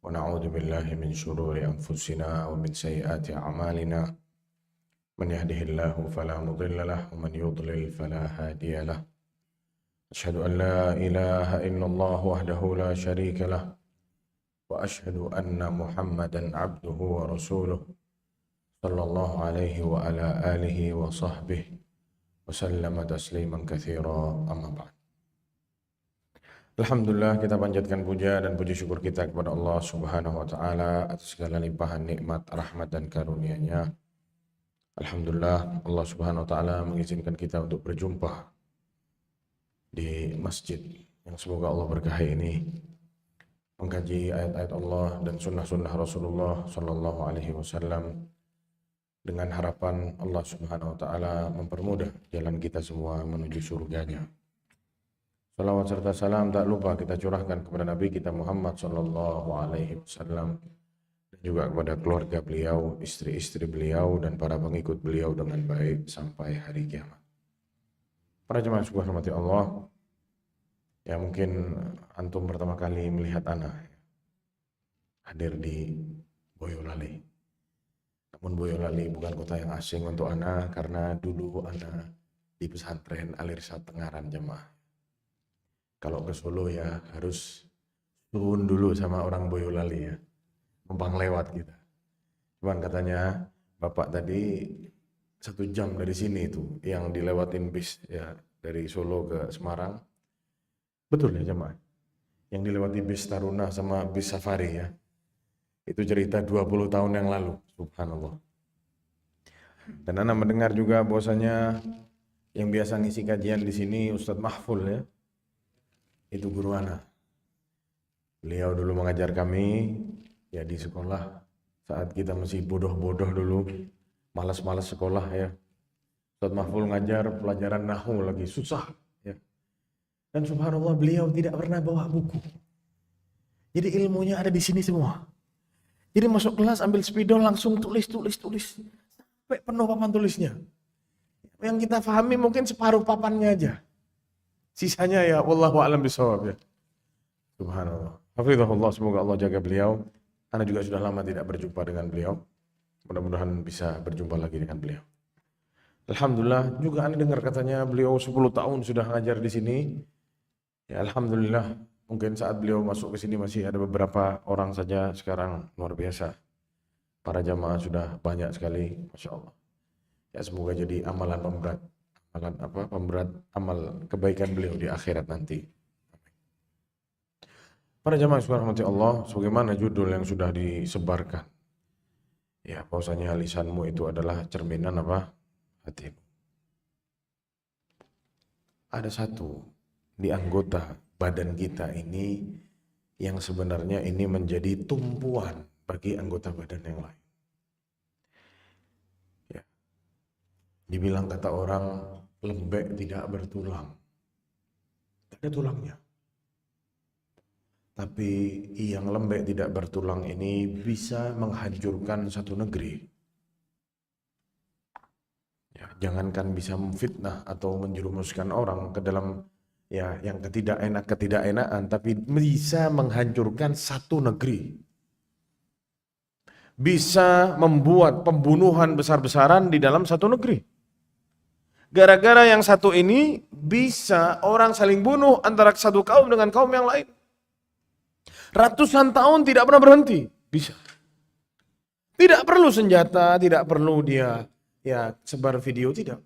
ونعوذ بالله من شرور أنفسنا ومن سيئات أعمالنا من يهده الله فلا مضل له ومن يضلل فلا هادي له أشهد أن لا إله إلا الله وحده لا شريك له وأشهد أن محمدا عبده ورسوله صلى الله عليه وعلى آله وصحبه وسلم تسليما كثيرا أما بعد. Alhamdulillah, kita panjatkan puja dan puji syukur kita kepada Allah Subhanahu wa taala atas segala limpahan nikmat, rahmat dan karunia-Nya. Alhamdulillah, Allah Subhanahu wa taala mengizinkan kita untuk berjumpa di masjid yang semoga Allah berkahi ini, mengkaji ayat-ayat Allah dan sunnah-sunnah Rasulullah sallallahu alaihi wasallam dengan harapan Allah Subhanahu wa taala mempermudah jalan kita semua menuju surganya. Salawat serta salam tak lupa kita curahkan kepada Nabi kita Muhammad sallallahu alaihi wasallam dan juga kepada keluarga beliau, istri-istri beliau dan para pengikut beliau dengan baik sampai hari kiamat. Para jemaah sekalian rahmati Allah, ya mungkin antum pertama kali melihat ana hadir di Boyolali. Namun Boyolali bukan kota yang asing untuk ana karena dulu ana di pesantren Al-Irsyad Tengaran jemaah. Kalau ke Solo ya harus turun dulu sama orang Boyolali ya, numpang lewat kita. Cuman katanya bapak tadi 1 jam dari sini itu yang dilewatin bis ya dari Solo ke Semarang. Betul ya jemaah? Yang dilewati bis Taruna sama bis Safari ya. Itu cerita 20 tahun yang lalu, subhanallah. Dan ana mendengar juga bahwasanya yang biasa ngisi kajian di sini Ustadz Mahful ya. Itu guru ana. Beliau dulu mengajar kami ya di sekolah saat kita masih bodoh-bodoh dulu, malas-malas sekolah ya. Ustaz Mahful ngajar pelajaran nahwu lagi susah ya. Dan subhanallah beliau tidak pernah bawa buku. Jadi ilmunya ada di sini semua. Jadi masuk kelas ambil spidol langsung tulis sampai penuh papan tulisnya. Yang kita pahami mungkin separuh papannya aja. Sisanya ya wallahu a'lam bishawab ya. Subhanallah. Hafizahullah, semoga Allah jaga beliau. Ana juga sudah lama tidak berjumpa dengan beliau. Mudah-mudahan bisa berjumpa lagi dengan beliau. Alhamdulillah, juga ana dengar katanya beliau 10 tahun sudah ngajar di sini. Ya alhamdulillah, mungkin saat beliau masuk ke sini masih ada beberapa orang saja, sekarang luar biasa. Para jamaah sudah banyak sekali, Masya Allah. Ya semoga jadi amalan pemberat. Pemberat amal kebaikan beliau di akhirat nanti. Para jamaah sekalian rahmati Allah, sebagaimana judul yang sudah disebarkan. Ya, bahwasanya lisanmu itu adalah cerminan apa? Hatimu. Ada satu di anggota badan kita ini yang sebenarnya ini menjadi tumpuan bagi anggota badan yang lain. Ya. Dibilang kata orang lembek tidak bertulang. Tidak ada tulangnya. Tapi yang lembek tidak bertulang ini bisa menghancurkan satu negeri. Ya, jangankan bisa memfitnah atau menjerumuskan orang ke dalam ya yang ketidakenakan, tapi bisa menghancurkan satu negeri. Bisa membuat pembunuhan besar-besaran di dalam satu negeri. Gara-gara yang satu ini bisa orang saling bunuh antara satu kaum dengan kaum yang lain. Ratusan tahun tidak pernah berhenti. Bisa. Tidak perlu senjata, tidak perlu dia ya sebar video, tidak.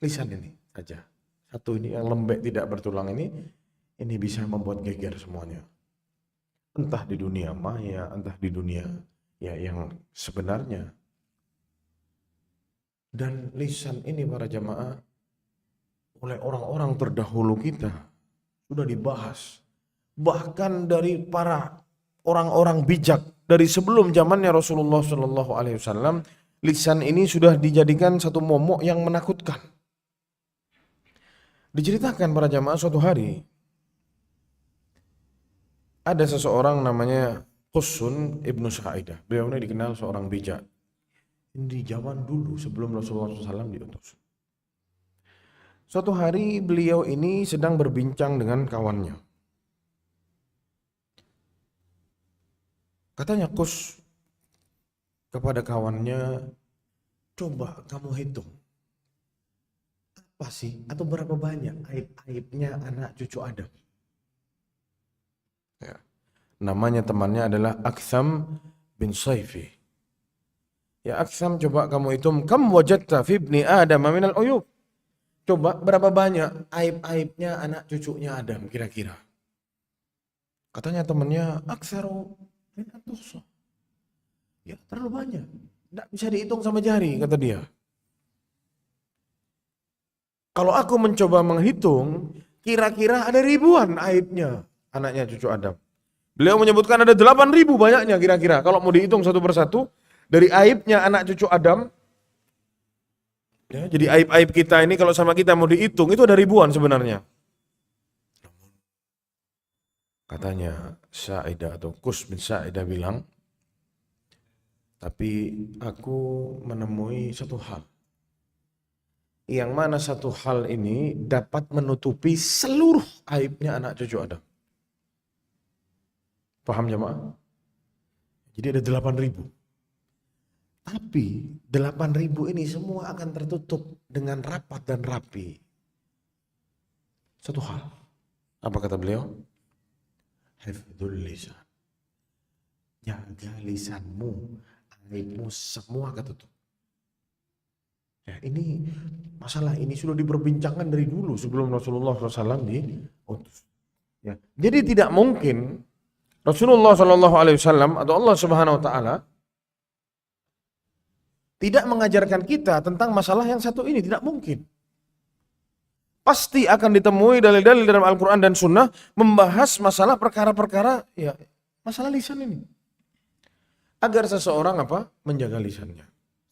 Lisan ini saja. Satu ini yang lembek tidak bertulang ini bisa membuat geger semuanya. Entah di dunia maya, entah di dunia ya yang sebenarnya. Dan lisan ini para jamaah oleh orang-orang terdahulu kita sudah dibahas. Bahkan dari para orang-orang bijak dari sebelum zamannya Rasulullah Shallallahu Alaihi Wasallam, lisan ini sudah dijadikan satu momok yang menakutkan. Diceritakan para jamaah suatu hari ada seseorang namanya Qusun ibnu Sa'idah. Beliau ini dikenal seorang bijak. Di zaman dulu sebelum Rasulullah SAW diutus. Suatu hari beliau ini sedang berbincang dengan kawannya. Katanya Kus kepada kawannya, coba kamu hitung. Apa sih atau berapa banyak aib-aibnya anak cucu Adam? Ya. Namanya temannya adalah Aktham bin Saifi. Ya Aktham, coba kamu hitung, kam wajadta fi ibni Adam minal uyub. Coba berapa banyak aib-aibnya anak cucunya Adam kira-kira. Katanya temannya, aktsaru min an tuhsa. Ya terlalu banyak. Tidak bisa dihitung sama jari, kata dia. Kalau aku mencoba menghitung, kira-kira ada ribuan aibnya anaknya cucu Adam. Beliau menyebutkan ada 8.000 banyaknya kira-kira. Kalau mau dihitung satu persatu, dari aibnya anak cucu Adam, ya, jadi aib-aib kita ini kalau sama kita mau dihitung, itu ada ribuan sebenarnya. Katanya Sa'idah atau Kus bin Sa'idah bilang, tapi aku menemui satu hal. Yang mana satu hal ini dapat menutupi seluruh aibnya anak cucu Adam. Paham jemaah? Jadi ada 8.000. Tapi 8.000 ini semua akan tertutup dengan rapat dan rapi. Satu hal. Apa kata beliau? Hifdzul lisan. Jaga lisanmu, aibmu semua ketutup. Ya, ini masalah ini sudah diperbincangkan dari dulu sebelum Rasulullah SAW diutus. Ya. Jadi tidak mungkin Rasulullah SAW atau Allah Subhanahu Wa Taala tidak mengajarkan kita tentang masalah yang satu ini, tidak mungkin. Pasti akan ditemui dalil-dalil dalam Al-Quran dan Sunnah membahas masalah perkara-perkara, ya masalah lisan ini. Agar seseorang menjaga lisannya.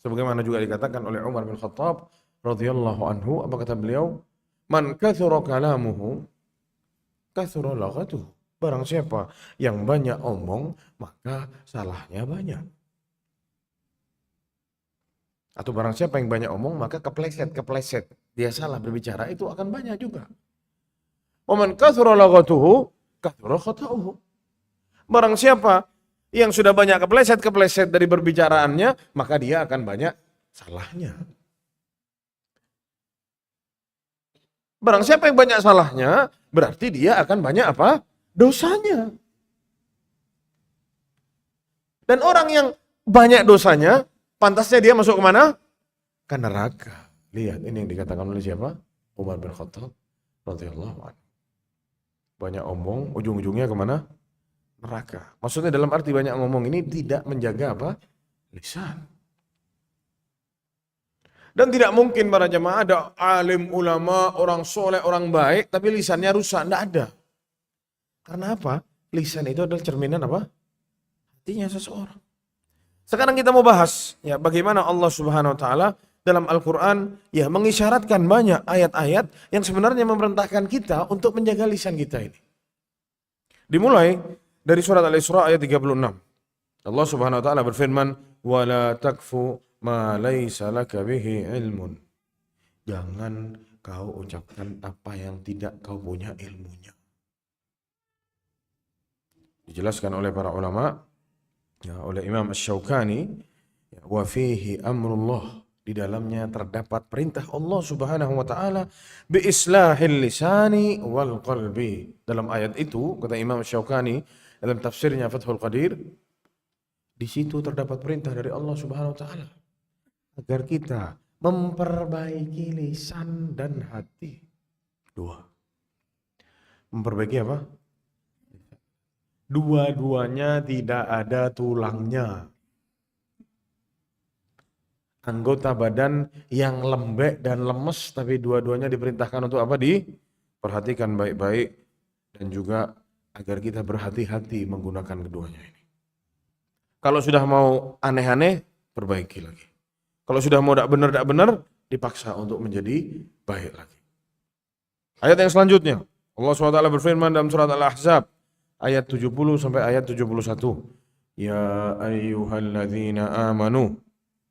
Sebagaimana juga dikatakan oleh Umar bin Khattab radhiyallahu anhu, apa kata beliau? Man kathura kalamuhu kathura laghatuhu. Barang siapa yang banyak omong, maka salahnya banyak. Atau barang siapa yang banyak omong, maka kepleset. Dia salah berbicara, itu akan banyak juga. Wa man kathura laghatuhu kathura khata'uhu. Barang siapa yang sudah banyak kepleset dari berbicaraannya, maka dia akan banyak salahnya. Barang siapa yang banyak salahnya, berarti dia akan banyak dosanya. Dan orang yang banyak dosanya, pantasnya dia masuk kemana? Ke neraka. Lihat, ini yang dikatakan oleh siapa? Umar bin Khattab radhiyallahu anhu. Banyak omong, ujung-ujungnya kemana? Neraka. Maksudnya dalam arti banyak ngomong ini tidak menjaga lisan. Dan tidak mungkin para jemaah ada alim ulama, orang soleh, orang baik, tapi lisannya rusak. Tidak ada. Karena apa? Lisan itu adalah cerminan hatinya seseorang. Sekarang kita mau bahas ya bagaimana Allah Subhanahu Wa Taala dalam Al-Quran ya mengisyaratkan banyak ayat-ayat yang sebenarnya memerintahkan kita untuk menjaga lisan kita ini. Dimulai dari surat Al-Isra ayat 36. Allah Subhanahu wa taala berfirman, "Wa la takfu ma laisa laka bihi ilmun." Jangan kau ucapkan apa yang tidak kau punya ilmunya. Dijelaskan oleh para ulama, ya, oleh Imam Asy-Syaukani, ya, wa fihi amrullah. Di dalamnya terdapat perintah Allah Subhanahu wa taala bi islahil lisani wal qalbi. Dalam ayat itu kata Imam Syaukani dalam tafsirnya Fathul Qadir, di situ terdapat perintah dari Allah Subhanahu wa taala agar kita memperbaiki lisan dan hati. Dua. Memperbaiki apa? Dua-duanya tidak ada tulangnya. Anggota badan yang lembek dan lemes, tapi dua-duanya diperintahkan untuk diperhatikan baik-baik dan juga agar kita berhati-hati menggunakan keduanya ini. Kalau sudah mau aneh-aneh, perbaiki lagi. Kalau sudah mau tidak benar, dipaksa untuk menjadi baik lagi. Ayat yang selanjutnya, Allah SWT berfirman dalam surat Al-Ahzab ayat 70 sampai ayat 71. Ya ayyuhalladzina amanu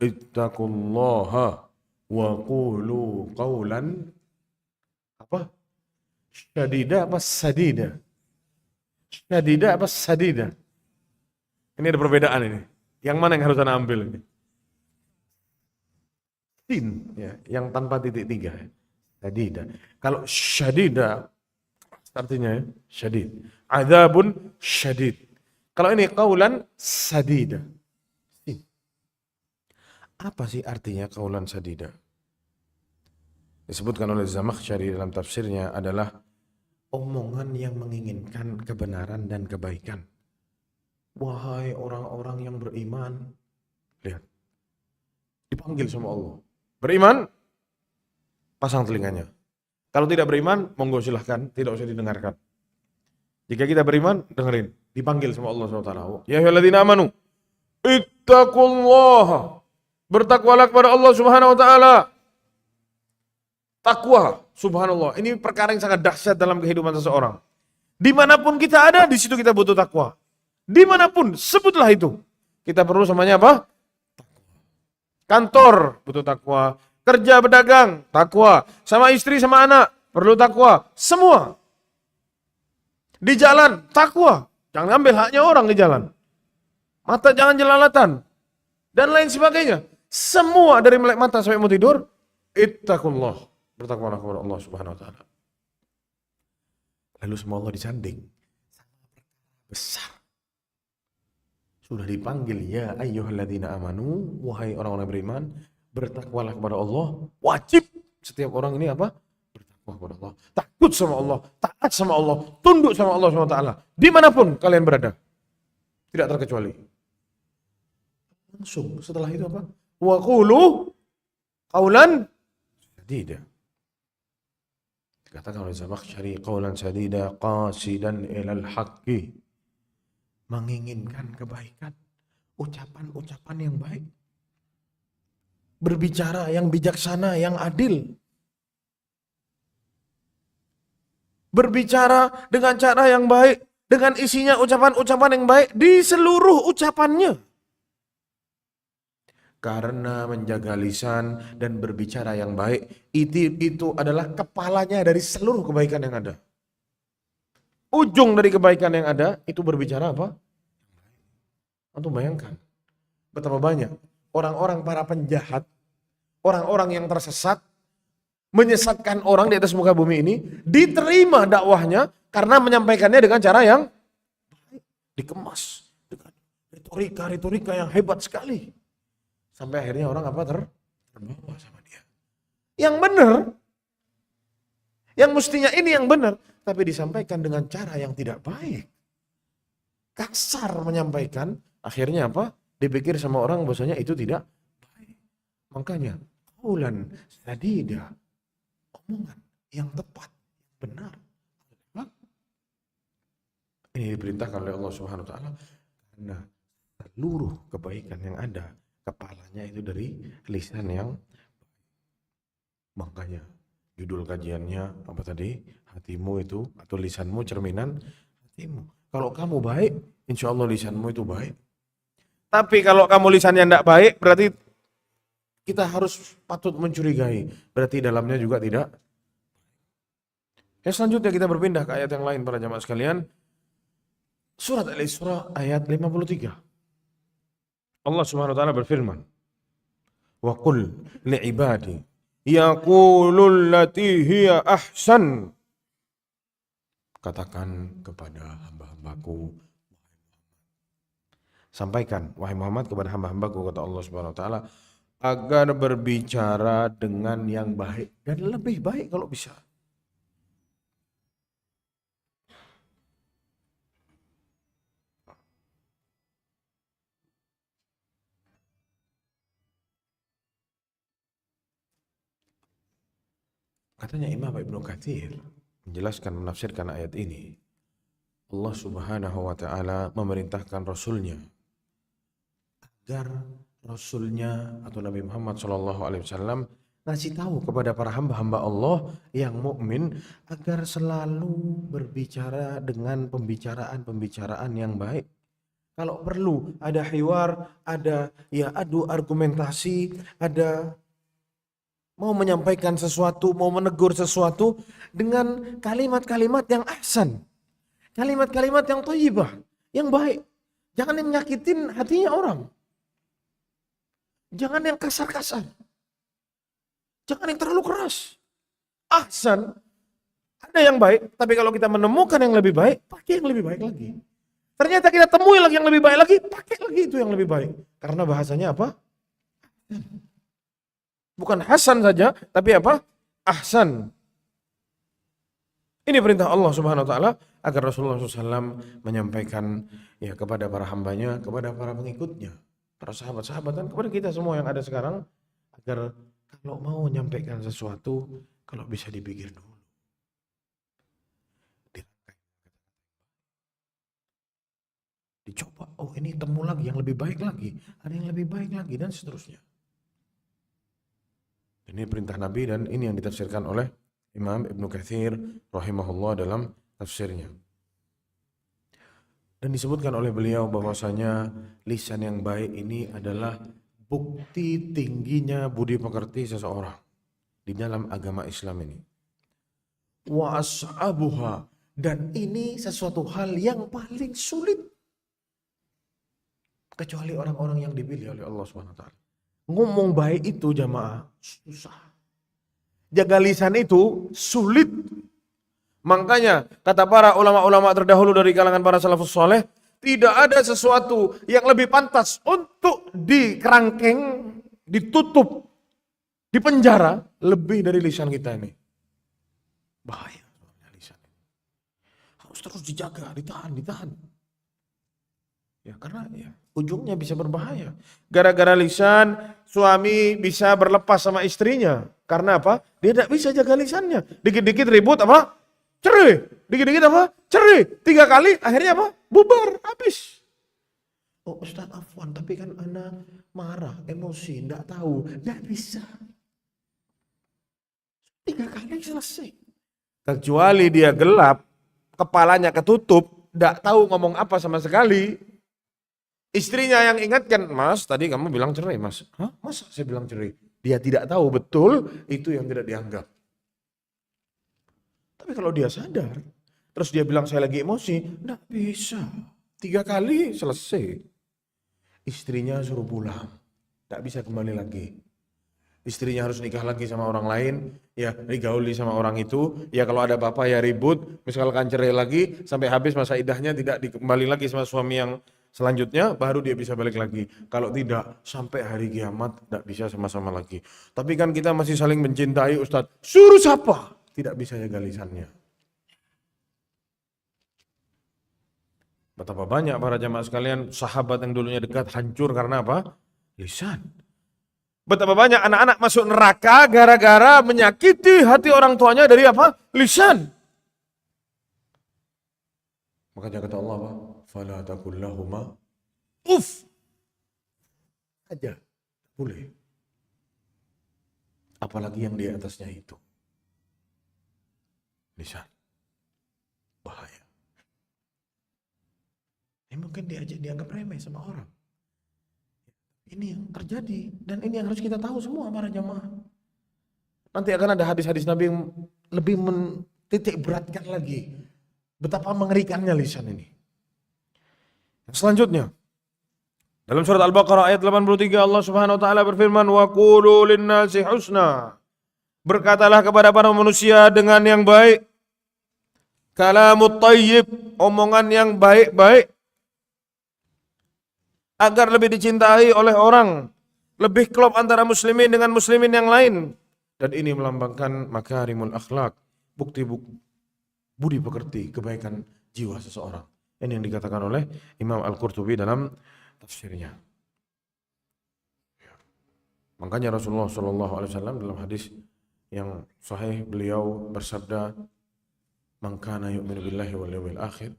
ittaqullaha wa qulu qawlan sadida. Ini ada perbedaan ini. Yang mana yang harus Anda ambil ini? Sin, ya, yang tanpa titik tiga. Syadida. Kalau syadida, artinya ya, syadid. Adzabun syadid. Kalau ini qaulan sadida. Sin. Apa sih artinya qaulan sadida? Disebutkan oleh Zamakhsyari dalam tafsirnya adalah omongan yang menginginkan kebenaran dan kebaikan. Wahai orang-orang yang beriman, lihat, dipanggil sama Allah. Beriman, pasang telinganya. Kalau tidak beriman, monggo silahkan, tidak usah didengarkan. Jika kita beriman, dengerin. Dipanggil sama Allah SWT. Ya ayyuhalladzina amanu, ittaqullaha. Bertakwalah kepada Allah Subhanahu wa taala. Takwa, subhanallah, ini perkara yang sangat dahsyat dalam kehidupan seseorang. Dimanapun kita ada, di situ kita butuh takwa. Dimanapun, sebutlah itu. Kita perlu semuanya apa? Kantor, butuh takwa. Kerja, berdagang, takwa. Sama istri, sama anak, perlu takwa. Semua. Di jalan, takwa. Jangan ambil haknya orang di jalan. Mata jangan jelalatan. Dan lain sebagainya. Semua dari melek mata sampai mau tidur, ittaqullah. Bertakwalah kepada Allah Subhanahu wa taala. Lalu semua Allah disanding. Besar. Sudah dipanggil ya ayyuhalladzina amanu, wahai orang-orang beriman, bertakwalah kepada Allah. Wajib setiap orang ini apa? Bertakwa kepada Allah. Takut sama Allah, taat sama Allah, tunduk sama Allah Subhanahu wa taala. Dimanapun kalian berada. Tidak terkecuali. Langsung setelah itu apa? Wa qulu qaulan sadida. Katakan oleh Zamakhsyari, qaulan sadida qasidan ilal haqqi. Menginginkan kebaikan, ucapan-ucapan yang baik. Berbicara yang bijaksana, yang adil. Berbicara dengan cara yang baik, dengan isinya ucapan-ucapan yang baik di seluruh ucapannya. Karena menjaga lisan dan berbicara yang baik, itu adalah kepalanya dari seluruh kebaikan yang ada. Ujung dari kebaikan yang ada, itu berbicara apa? Untuk bayangkan, betapa banyak orang-orang para penjahat, orang-orang yang tersesat, menyesatkan orang di atas muka bumi ini, diterima dakwahnya karena menyampaikannya dengan cara yang baik, dikemas, dengan retorika yang hebat sekali. Sampai akhirnya orang apa terbawa sama dia. Yang benar, yang mestinya ini yang benar, tapi disampaikan dengan cara yang tidak baik. Kasar menyampaikan, akhirnya apa? Dipikir sama orang bahwasanya itu tidak baik. Makanya, qaulan sadida, omongan yang tepat, benar. Ini diperintahkan oleh Allah Subhanahu wa taala karena seluruh kebaikan yang ada kepalanya itu dari lisan yang makanya judul kajiannya apa tadi? Hatimu itu atau lisanmu cerminan hatimu. Kalau kamu baik, insya Allah lisanmu itu baik. Tapi kalau kamu lisannya tidak baik, berarti kita harus patut mencurigai. Berarti dalamnya juga tidak. Selanjutnya kita berpindah ke ayat yang lain para jamaah sekalian. Surat Al-Isra ayat 53. Allah Subhanahu wa taala berfirman, "Wa qul li'ibadi yaqulul lati hiya ahsan." Katakan kepada hamba-hambaku, sampaikan wahai Muhammad kepada hamba-hambaku, kata Allah Subhanahu wa taala, agar berbicara dengan yang baik dan lebih baik kalau bisa. Katanya Imam Ibnu Katsir menjelaskan, menafsirkan ayat ini, Allah Subhanahu wa taala memerintahkan Rasulnya agar Rasulnya atau Nabi Muhammad SAW ngasih tahu kepada para hamba-hamba Allah yang mukmin agar selalu berbicara dengan pembicaraan yang baik. Kalau perlu ada hiwar, ada adu argumentasi, ada mau menyampaikan sesuatu, mau menegur sesuatu dengan kalimat-kalimat yang ahsan. Kalimat-kalimat yang thayyibah, yang baik. Jangan yang nyakitin hatinya orang. Jangan yang kasar-kasar. Jangan yang terlalu keras. Ahsan, ada yang baik, tapi kalau kita menemukan yang lebih baik, pakai yang lebih baik lagi. Ternyata kita temui lagi yang lebih baik lagi, pakai lagi itu yang lebih baik. Karena bahasanya apa? Bukan hasan saja, tapi apa? Ahsan. Ini perintah Allah Subhanahu wa taala agar Rasulullah SAW menyampaikan ya kepada para hambanya, kepada para pengikutnya, para sahabat-sahabat dan kepada kita semua yang ada sekarang, agar kalau mau menyampaikan sesuatu, kalau bisa dipikir dulu. Dicoba, oh ini temu lagi yang lebih baik lagi, ada yang lebih baik lagi, dan seterusnya. Ini perintah Nabi dan ini yang ditafsirkan oleh Imam Ibnu Katsir rahimahullah dalam tafsirnya. Dan disebutkan oleh beliau bahwasanya lisan yang baik ini adalah bukti tingginya budi pekerti seseorang di dalam agama Islam ini. Wa as'abuha, dan ini sesuatu hal yang paling sulit kecuali orang-orang yang dipilih oleh Allah Subhanahu wa taala. Ngomong baik itu jamaah susah. Jaga lisan itu sulit. Makanya kata para ulama-ulama terdahulu dari kalangan para salafus soleh, tidak ada sesuatu yang lebih pantas untuk dikerangkeng, ditutup, dipenjara lebih dari lisan kita ini. Bahaya lisan. Harus terus dijaga, ditahan. Ya karena ya ujungnya bisa berbahaya. Gara-gara lisan suami bisa berlepas sama istrinya. Karena apa? Dia tidak bisa jaga lisannya. Dikit-dikit ribut apa? Cerai. Dikit-dikit apa? Cerai. 3 kali akhirnya apa? Bubar, habis. Oh Ustaz afwan, tapi kan anak marah, emosi, tidak tahu. Tidak bisa. 3 kali selesai. Kecuali dia gelap, kepalanya ketutup, tidak tahu ngomong apa sama sekali. Istrinya yang ingatkan, Mas tadi kamu bilang cerai Mas. Hah? Masa saya bilang cerai? Dia tidak tahu betul itu yang tidak dianggap. Tapi kalau dia sadar, terus dia bilang saya lagi emosi, tidak bisa. 3 kali selesai. Istrinya suruh pulang, tidak bisa kembali lagi. Istrinya harus nikah lagi sama orang lain, ya digauli sama orang itu, ya kalau ada apa-apa ya ribut, misalkan cerai lagi, sampai habis masa idahnya tidak dikembali lagi sama suami yang selanjutnya, baru dia bisa balik lagi. Kalau tidak, sampai hari kiamat tidak bisa sama-sama lagi. Tapi kan kita masih saling mencintai Ustadz, suruh siapa? Tidak bisa jaga lisannya. Betapa banyak para jamaah sekalian, sahabat yang dulunya dekat hancur karena apa? Lisan. Betapa banyak anak-anak masuk neraka gara-gara menyakiti hati orang tuanya dari apa? Lisan. Makanya kata Allah apa? Fala taqul lahuma uff. Aja. Boleh. Apalagi yang di atasnya itu. Lisan. Bahaya. Ini mungkin dianggap remeh sama orang. Ini yang terjadi dan ini yang harus kita tahu semua para jamaah. Nanti akan ada hadis-hadis Nabi yang lebih mentitik beratkan lagi betapa mengerikannya lisan ini. Selanjutnya dalam surat Al-Baqarah ayat 83 Allah Subhanahu wa taala berfirman wa qulu lin-nasi husna. Berkatalah kepada para manusia dengan yang baik. Kalamut thayyib, omongan yang baik-baik. Agar lebih dicintai oleh orang, lebih klop antara muslimin dengan muslimin yang lain. Dan ini melambangkan makarimul akhlak, bukti budi pekerti, kebaikan jiwa seseorang. Ini yang dikatakan oleh Imam Al-Qurtubi dalam tafsirnya. Makanya Rasulullah SAW dalam hadis yang sahih beliau bersabda, "Man kana yu'minu billahi wal yawmil akhir,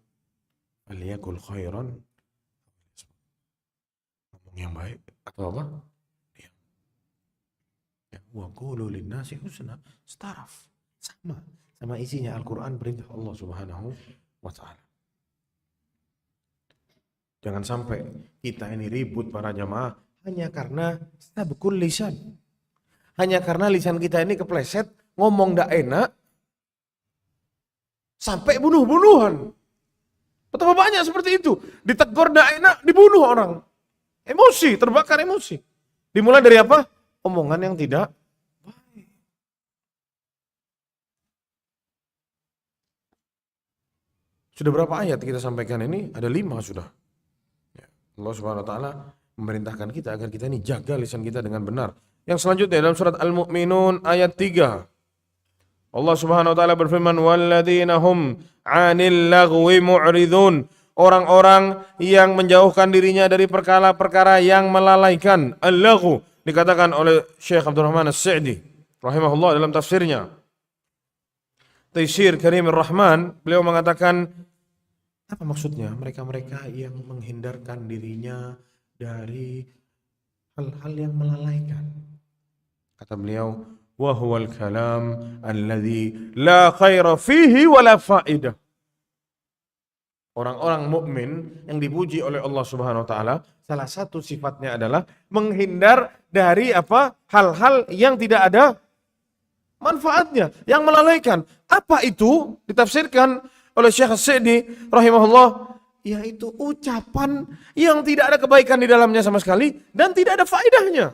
falyakul khairan." Yang baik atau apa? Ya, wa qulu lin-nasi husna, setaraf, sama isinya Al-Qur'an, perintah Allah Subhanahu wa taala. Jangan sampai kita ini ribut para jamaah hanya karena sabqul lisan. Hanya karena lisan kita ini kepleset, ngomong ndak enak sampai bunuh-bunuhan. Betapa banyak seperti itu. Ditegur tidak enak, dibunuh orang. Emosi, terbakar emosi. Dimulai dari apa? Omongan yang tidak baik. Sudah berapa ayat kita sampaikan ini? Ada 5 sudah. Allah Subhanahu wa taala memerintahkan kita agar kita ini jaga lisan kita dengan benar. Yang selanjutnya dalam surat Al-Mu'minun ayat 3. Allah Subhanahu wa taala berfirman, "Walladzina hum 'anil lagwi mu'ridun." Orang-orang yang menjauhkan dirinya dari perkara-perkara yang melalaikan. Al-laghu dikatakan oleh Syekh Abdul Rahman As-Sa'di rahimahullah dalam tafsirnya. Taisir Karimur Rahman, beliau mengatakan, apa maksudnya? Mereka-mereka yang menghindarkan dirinya dari hal-hal yang melalaikan. Kata beliau, wa huwal kalam alladhi la khaira fihi wa la fa'idah. Orang-orang mukmin yang dipuji oleh Allah Subhanahu wa taala, salah satu sifatnya adalah menghindar dari apa? Hal-hal yang tidak ada manfaatnya, yang melalaikan. Apa itu? Ditafsirkan oleh Syekh As-Sa'di rahimahullah, yaitu ucapan yang tidak ada kebaikan di dalamnya sama sekali dan tidak ada faedahnya.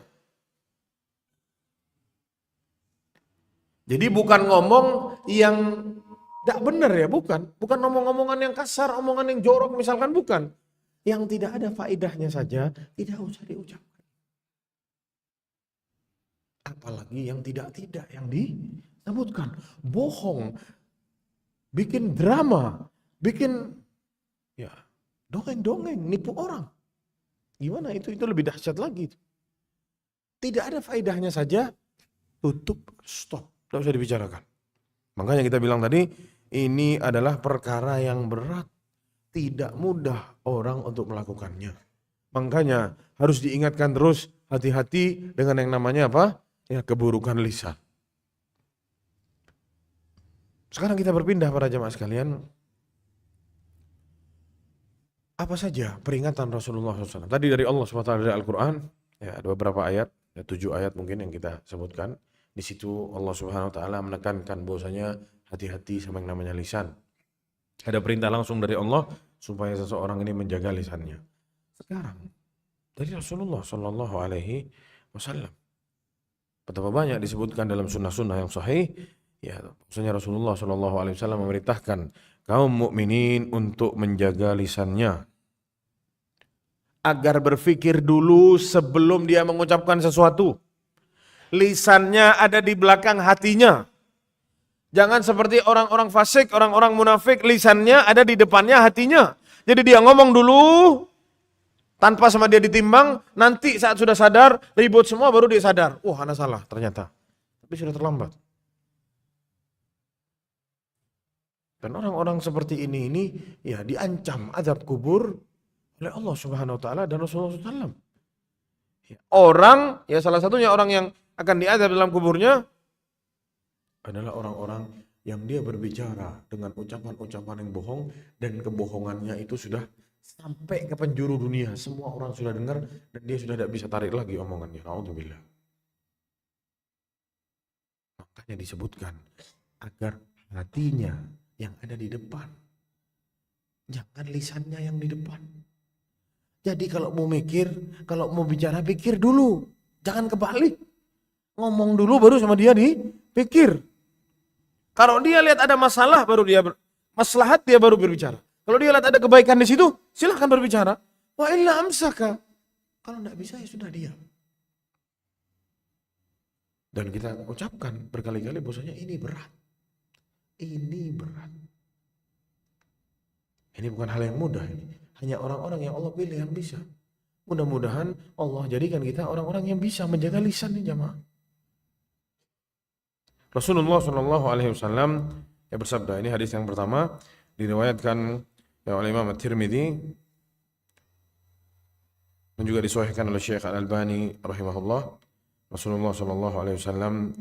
Jadi bukan ngomong yang tidak benar ya, bukan ngomong-ngomongan yang kasar, omongan yang jorok misalkan, bukan. Yang tidak ada faedahnya saja tidak usah diucapkan. Apalagi yang tidak yang disebutkan. Bohong, bikin drama, bikin ya dongeng-dongeng, nipu orang. Gimana itu lebih dahsyat lagi. Tidak ada faedahnya saja, tutup, stop, tidak usah dibicarakan. Makanya kita bilang tadi, ini adalah perkara yang berat, tidak mudah orang untuk melakukannya. Makanya harus diingatkan terus, hati-hati dengan yang namanya apa? Ya, keburukan lisan. Sekarang kita berpindah para jemaah sekalian. Apa saja peringatan Rasulullah SAW? Tadi dari Allah SWT, dari Al-Quran, ya ada beberapa ayat, ya 7 ayat mungkin yang kita sebutkan. Di situ Allah Subhanahu wa taala menekankan bahwasanya hati-hati sama yang namanya lisan. Ada perintah langsung dari Allah supaya seseorang ini menjaga lisannya. Sekarang dari Rasulullah Shallallahu alaihi wasallam. Betapa banyak disebutkan dalam sunnah-sunnah yang sahih, ya maksudnya Rasulullah Shallallahu alaihi wasallam memerintahkan kaum mukminin untuk menjaga lisannya. Agar berpikir dulu sebelum dia mengucapkan sesuatu. Lisannya ada di belakang hatinya. Jangan seperti orang-orang fasik, orang-orang munafik, lisannya ada di depannya hatinya. Jadi dia ngomong dulu, tanpa sama dia ditimbang, nanti saat sudah sadar, ribut semua baru dia sadar. Wah, anak salah ternyata. Tapi sudah terlambat. Dan orang-orang seperti ini ya diancam azab kubur oleh Allah Subhanahu wa taala dan Rasulullah SAW. Orang, ya salah satunya orang yang akan diazab dalam kuburnya adalah orang-orang yang dia berbicara dengan ucapan-ucapan yang bohong dan kebohongannya itu sudah sampai ke penjuru dunia. Semua orang sudah dengar dan dia sudah tidak bisa tarik lagi omongannya. Na'udzubillah. Makanya disebutkan agar hatinya yang ada di depan, jangan lisannya yang di depan. Jadi kalau mau mikir, kalau mau bicara, pikir dulu. Jangan kebalik. Ngomong dulu baru sama dia dipikir. Kalau dia lihat ada masalah baru dia maslahat dia baru berbicara. Kalau dia lihat ada kebaikan di situ, silahkan berbicara. Wa illa amsaka. Kalau tidak bisa ya sudah diam. Dan kita ucapkan berkali-kali bahwasanya ini berat. Ini berat. Ini bukan hal yang mudah ini. Hanya orang-orang yang Allah pilih yang bisa. Mudah-mudahan Allah jadikan kita orang-orang yang bisa menjaga lisan nih jamaah. Rasulullah Shallallahu alaihi wasallam ya bersabda, ini hadis yang pertama diriwayatkan ya oleh Imam At-Tirmidzi dan juga disahihkan oleh Syekh Al-Albani rahimahullah. Rasulullah Shallallahu alaihi wasallam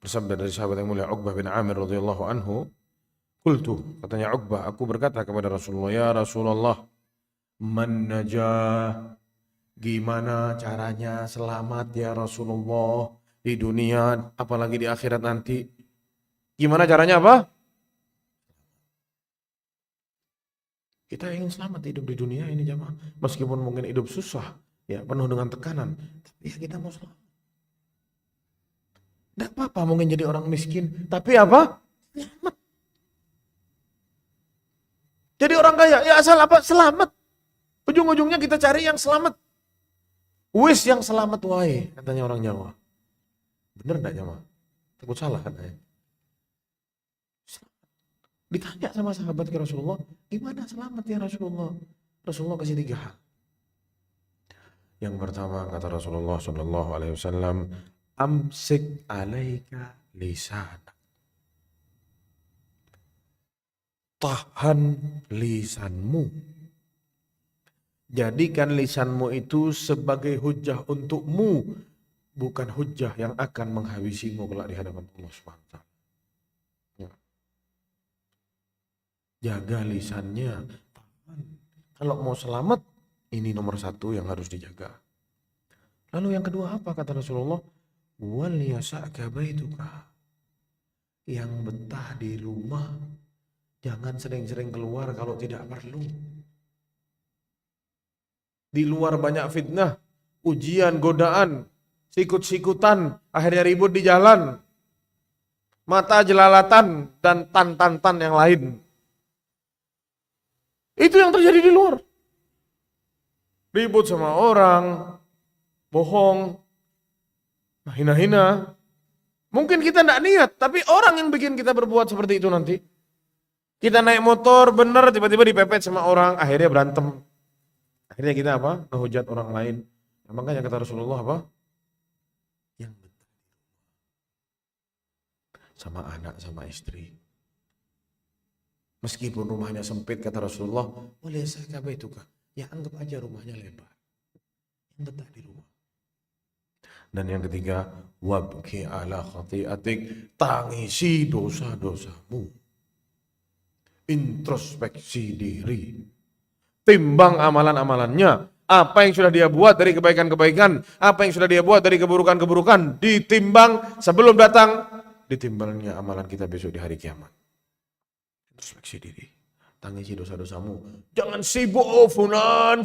bersabda dari sahabat yang mulia Uqbah bin Amir radhiyallahu anhu, qultu, katanya Uqbah, aku berkata kepada Rasulullah, ya Rasulullah, man najah, gimana caranya selamat ya Rasulullah di dunia apalagi di akhirat nanti? Gimana caranya apa? Kita ingin selamat hidup di dunia ini jamaah. Meskipun mungkin hidup susah, ya penuh dengan tekanan, tapi ya kita mau selamat. Tidak apa-apa mungkin jadi orang miskin, tapi apa? Selamat. Jadi orang kaya, ya asal apa? Selamat. Ujung-ujungnya kita cari yang selamat. Wis yang selamat wae, katanya orang Jawa. Bener enggak jamaah? Takut salah katanya. Ditanya sama sahabat ke Rasulullah, gimana selamat ya Rasulullah? Rasulullah kasih 3 hal. Yang pertama kata Rasulullah Shallallahu Alaihi Wasallam, amsik alaika lisanak. Tahan lisanmu. Jadikan lisanmu itu sebagai hujah untukmu, bukan hujah yang akan menghabisimu kelak di hadapan Allah SWT. Ya. Jaga lisannya. Kalau mau selamat, ini nomor 1 yang harus dijaga. Lalu yang kedua apa kata Rasulullah? Wal yasa'ka baituka. Yang betah di rumah, jangan sering-sering keluar kalau tidak perlu. Di luar banyak fitnah, ujian, godaan, sikut-sikutan, akhirnya ribut di jalan, mata jelalatan, dan tan-tan-tan yang lain. Itu yang terjadi di luar. Ribut sama orang, bohong, hina-hina. Mungkin kita tidak niat, tapi orang yang bikin kita berbuat seperti itu nanti. Kita naik motor, bener, tiba-tiba dipepet sama orang, akhirnya berantem. Akhirnya kita apa? Ngehujat orang lain. Nah, makanya kata Rasulullah apa? Yang betul. Sama anak, sama istri. Meskipun rumahnya sempit kata Rasulullah, boleh saya kabar itu kah? Ya anggap aja rumahnya lebar. Yang betah di rumah. Dan yang ketiga, wabki ala khati'atik, tangisi dosa-dosamu. Introspeksi diri. Timbang amalan-amalannya. Apa yang sudah dia buat dari kebaikan-kebaikan, apa yang sudah dia buat dari keburukan-keburukan, ditimbang sebelum datang ditimbangnya amalan kita besok di hari kiamat. Introspeksi diri. Tangisi dosa-dosamu. Jangan sibuk, oh fulan,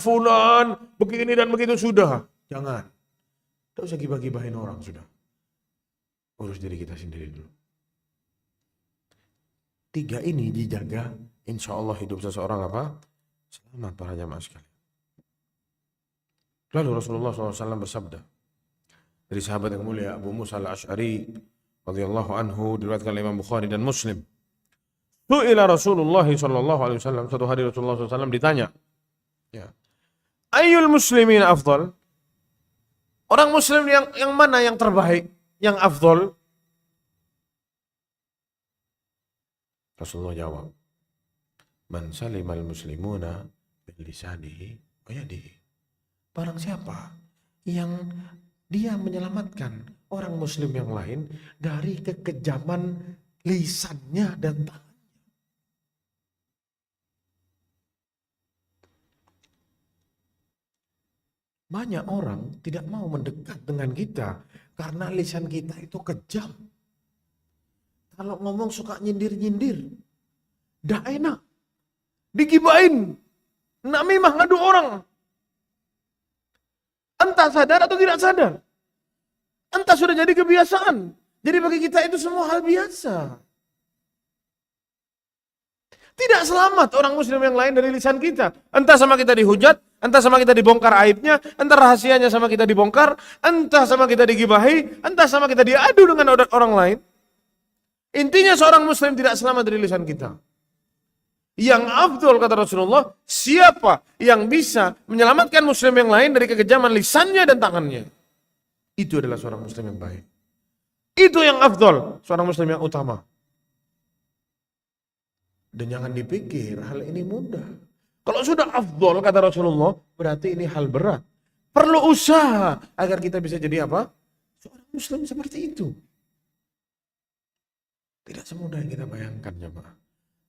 begini dan begitu sudah. Jangan. Tidak usah gibah-gibahin orang sudah. Urus diri kita sendiri dulu. 3 ini dijaga, insya Allah hidup seseorang apa? Selamat para jamaah sekalian. Lalu Rasulullah SAW bersabda dari sahabat yang mulia Abu Musa al-Ash'ari radhiyallahu anhu, diriwayatkan oleh Imam Bukhari dan Muslim. Su'ila Rasulullah SAW, suatu hari Rasulullah SAW ditanya, ya, ayyul muslimin afdal? Orang muslim yang mana yang terbaik, yang afdal? Rasulullah jawab, man salimal muslimuna bil lisanihi wa yadihi. Barang siapa yang dia menyelamatkan orang muslim yang lain dari kekejaman lisannya dan tangannya. Banyak orang tidak mau mendekat dengan kita karena lisan kita itu kejam. Kalau ngomong suka nyindir-nyindir, dah enak, digibain, namimah ngadu orang. Entah sadar atau tidak sadar. Entah sudah jadi kebiasaan. Jadi bagi kita itu semua hal biasa. Tidak selamat orang muslim yang lain dari lisan kita. Entah sama kita dihujat, entah sama kita dibongkar aibnya, entah rahasianya sama kita dibongkar, entah sama kita digibahi, entah sama kita diadu dengan orang lain. Intinya seorang muslim tidak selamat dari lisan kita. Yang afdol kata Rasulullah, siapa yang bisa menyelamatkan muslim yang lain dari kekejaman lisannya dan tangannya, itu adalah seorang muslim yang baik. Itu yang afdol, seorang muslim yang utama. Dan jangan dipikir hal ini mudah. Kalau sudah afdol kata Rasulullah, berarti ini hal berat. Perlu usaha agar kita bisa jadi apa? Seorang muslim seperti itu. Tidak semudah yang kita bayangkan jemaah.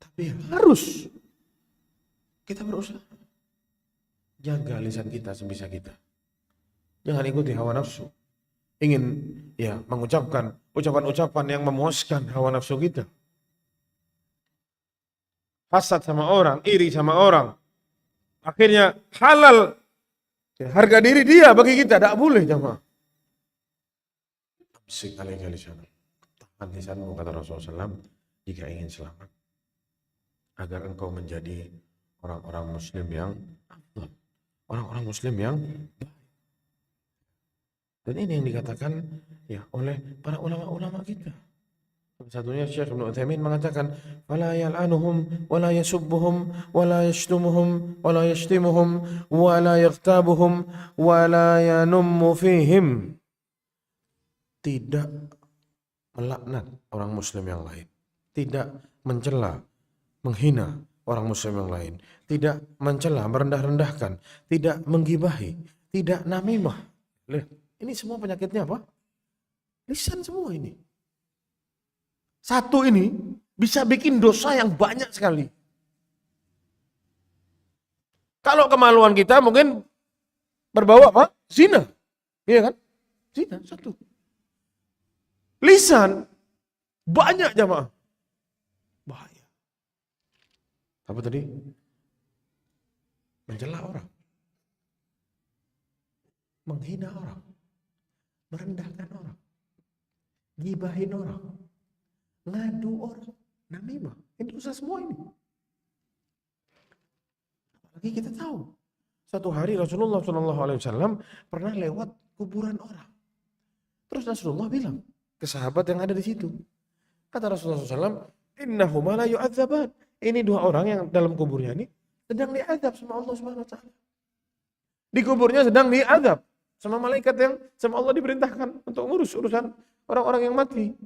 Tapi harus kita berusaha. Jaga lisan kita sebisa kita. Jangan ikuti hawa nafsu. Ingin ya mengucapkan ucapan-ucapan yang memuaskan hawa nafsu kita. Hasad sama orang, iri sama orang, Akhirnya halal. Harga diri dia bagi kita, tidak boleh jamaah. Sekali-kali sana. Tahan lisanmu, kata Rasulullah SAW, jika ingin selamat. Agar engkau menjadi orang-orang muslim yang afdal. Orang-orang muslim yang baik. Dan ini yang dikatakan ya oleh para ulama-ulama kita. Satunya Syekh Ibnu Utsaimin mengatakan, "Fala yal'anuhum wa la yasubbuhum wa la yashtumuhum wa la yashtimuhum wa la yaghtabuhum wa la yanummu fihim." Tidak melaknat orang muslim yang lain, tidak mencela, menghina orang muslim yang lain, tidak mencela, merendah-rendahkan, tidak menggibahi, tidak namimah. Lihat, ini semua penyakitnya apa? Lisan semua ini. Satu ini bisa bikin dosa yang banyak sekali. Kalau kemaluan kita mungkin berbau apa? Zina. Iya kan? Zina, satu. Lisan, banyak jamaah. Bahaya. Apa tadi? Mencela orang. Menghina orang. Merendahkan orang. Gibahin orang. Ngadu orang. Namimah. Ini dosa semua ini. Apalagi kita tahu. Satu hari Rasulullah SAW pernah lewat kuburan orang. Terus Rasulullah bilang ke sahabat yang ada di situ. Kata Rasulullah SAW, "Innahuma la yu'adzaban." Ini dua orang yang dalam kuburnya ini sedang diazab sama Allah Subhanahu wa taala. Di kuburnya sedang diazab sama malaikat yang sama Allah diperintahkan untuk ngurus urusan orang-orang yang mati.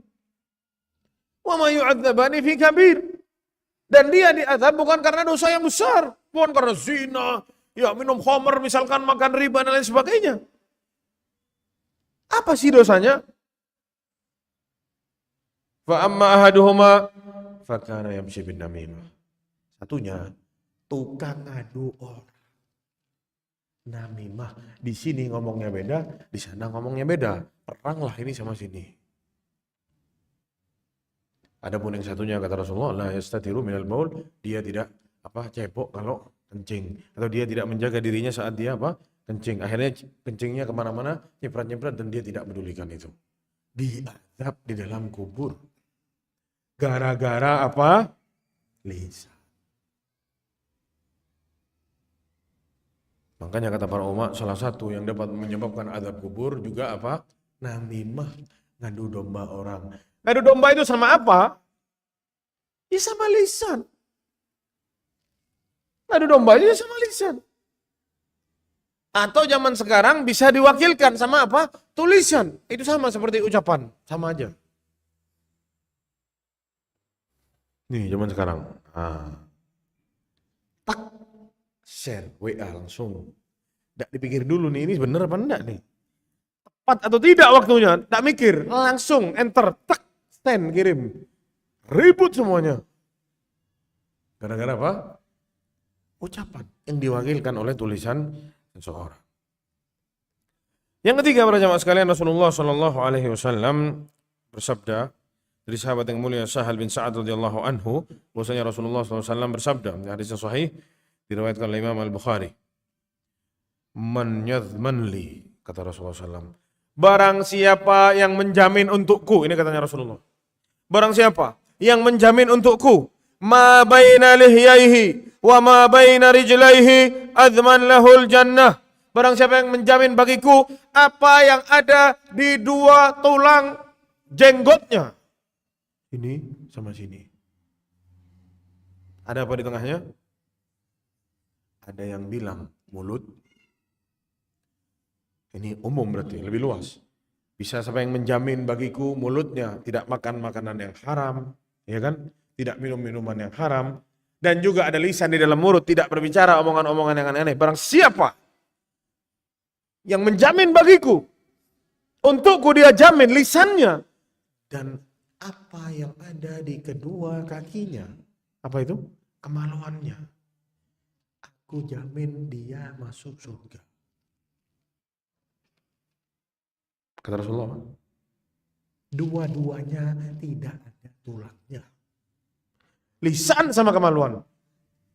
Wa ma yu'adzabani fi kabir. Dan dia diazab bukan karena dosa yang besar, bukan karena zina, ya minum khamr misalkan, makan riba dan lain sebagainya. Apa sih dosanya? Fa amma ahaduhuma fa kana yamshi bin namimah. Satunya tukang ngadu orang. Namimah, di sini ngomongnya beda, di sana ngomongnya beda. Peranglah ini sama sini. Adapun yang satunya kata Rasulullah, la yastatiru minal baul, dia tidak cebok kalau kencing, atau dia tidak menjaga dirinya saat dia kencing. Akhirnya kencingnya kemana-mana, nyeprat-nyeprat, dan dia tidak pedulikan itu. Diazab di dalam kubur. Gara-gara apa? Lisan. Makanya kata para ulama, salah satu yang dapat menyebabkan azab kubur juga apa? Namimah, ngadu domba orang. Ngadu domba itu sama apa? Ya sama lisan. Ngadu domba itu sama lisan. Atau zaman sekarang bisa diwakilkan sama apa? Tulisan. Itu sama seperti ucapan, sama aja. Nih zaman sekarang. Tak share WA langsung. Tidak dipikir dulu nih, ini bener apa enggak nih? Tepat atau tidak waktunya? Tak mikir, langsung enter, tak send kirim. Ribut semuanya. Gara-gara apa? Ucapan yang diwakilkan oleh tulisan seseorang. Yang ketiga para jamaah sekalian, Rasulullah SAW bersabda dari sahabat yang mulia Sahal bin Sa'ad radhiyallahu anhu, bahwasanya Rasulullah SAW bersabda, hadis yang sahih diriwayatkan oleh Imam Al-Bukhari. Man yadhman li, kata Rasulullah SAW, barang siapa yang menjamin untukku, ini katanya Rasulullah, barang siapa yang menjamin untukku, ma baina lihyaihi wa ma baina rijlaihi adhman lahul jannah, barang siapa yang menjamin bagiku apa yang ada di dua tulang jenggotnya, ini sama sini, ada apa di tengahnya? Ada yang bilang mulut. Ini umum berarti, lebih luas. Bisa siapa yang menjamin bagiku mulutnya tidak makan makanan yang haram, ya kan? Tidak minum minuman yang haram, dan juga ada lisan di dalam mulut, tidak berbicara omongan-omongan yang aneh-aneh. Barang siapa yang menjamin bagiku, untukku dia jamin lisannya dan apa yang ada di kedua kakinya. Apa itu? Kemaluannya. Aku jamin dia masuk surga. Kata Rasulullah, dua-duanya tidak ada tulangnya. Lisan sama kemaluan.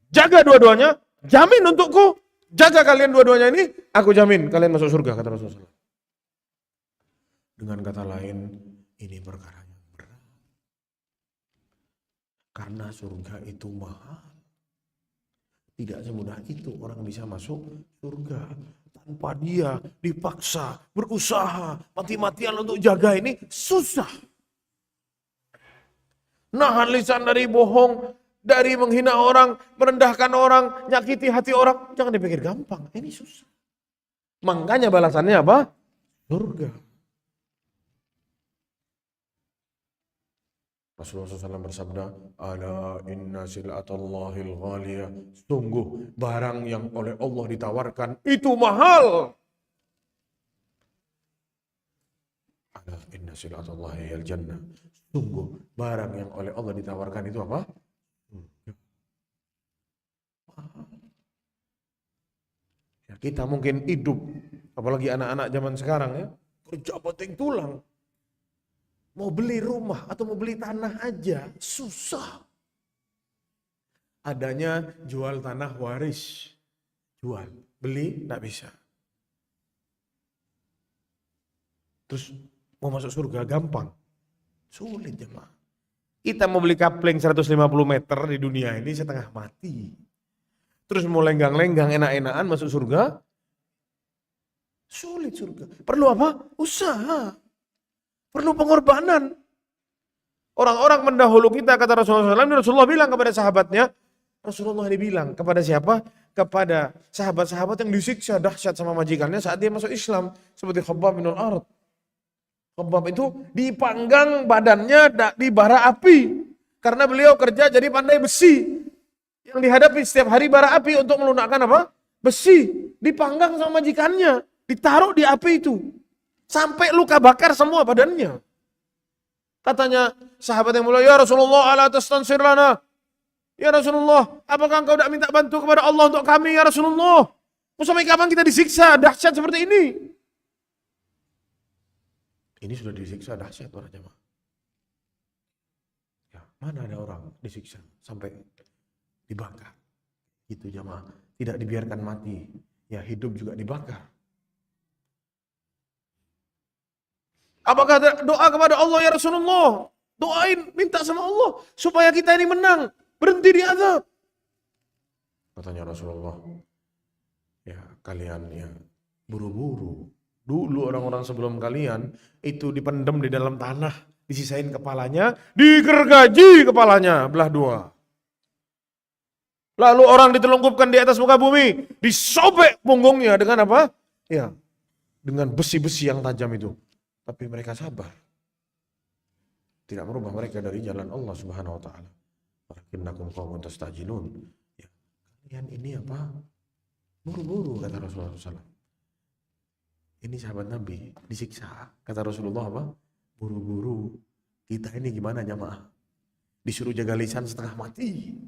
Jaga dua-duanya, jamin untukku, jaga kalian dua-duanya ini, aku jamin kalian masuk surga, kata Rasulullah. Dengan kata lain, ini perkara yang berat. Karena surga itu mahal. Tidak semudah itu orang bisa masuk surga. Tanpa dia dipaksa, berusaha, mati-matian untuk jaga ini, susah. Nahan lisan dari bohong, dari menghina orang, merendahkan orang, nyakiti hati orang. Jangan dipikir gampang, ini susah. Makanya balasannya apa? Surga. Rasulullah SAW bersabda, ala inna sil'atallahil ghaliyah. Sungguh barang yang oleh Allah ditawarkan itu mahal. Ala inna sil'atallahil jannah. Sungguh barang yang oleh Allah ditawarkan itu apa? Ya, kita mungkin hidup, apalagi anak-anak zaman sekarang ya, kerja banting tulang. Mau beli rumah atau mau beli tanah aja susah. Adanya jual tanah waris. Jual, beli tidak bisa. Terus mau masuk surga gampang. Sulit jemaah. Kita mau beli kapling 150 meter di dunia ini setengah mati. Terus mau lenggang-lenggang enak-enakan masuk surga. Sulit surga. Perlu apa? Usaha. Perlu pengorbanan. Orang-orang mendahulu kita, kata Rasulullah SAW, Rasulullah bilang kepada sahabatnya, Rasulullah dibilang kepada siapa? Kepada sahabat-sahabat yang disiksa dahsyat sama majikannya saat dia masuk Islam. Seperti Khabbab bin al-Arat. Khabbab itu dipanggang badannya di bara api. Karena beliau kerja jadi pandai besi. Yang dihadapi setiap hari bara api untuk melunakkan apa? Besi. Dipanggang sama majikannya. Ditaruh di api itu. Sampai luka bakar semua badannya. Katanya sahabat yang mulia, ya Rasulullah, ala tastansir lana. Ya Rasulullah, apakah engkau tidak minta bantu kepada Allah untuk kami, ya Rasulullah? Mau sampai kapan kita disiksa dahsyat seperti ini? Ini sudah disiksa dahsyat para jemaah. Ya, mana ada orang disiksa sampai dibakar? Itu jemaah, tidak dibiarkan mati. Ya, hidup juga dibakar. Apakah doa kepada Allah, ya Rasulullah? Doain, minta sama Allah supaya kita ini menang, berhenti di azab. Katanya Rasulullah, ya kalian ya buru-buru. Dulu orang-orang sebelum kalian itu dipendam di dalam tanah, disisain kepalanya, digergaji kepalanya belah dua. Lalu orang ditelungkupkan di atas muka bumi, disobek punggungnya dengan apa? Ya, dengan besi-besi yang tajam itu. Tapi mereka sabar. Tidak merubah mereka dari jalan Allah Subhanahu wa taala. Walakinnakum qaumun tastajilun. Ya, kalian ini apa? Buru-buru, kata Rasulullah SAW. Ini sahabat Nabi disiksa. Kata Rasulullah apa? Buru-buru. Kita ini gimana jamaah? Disuruh jaga lisan setengah mati.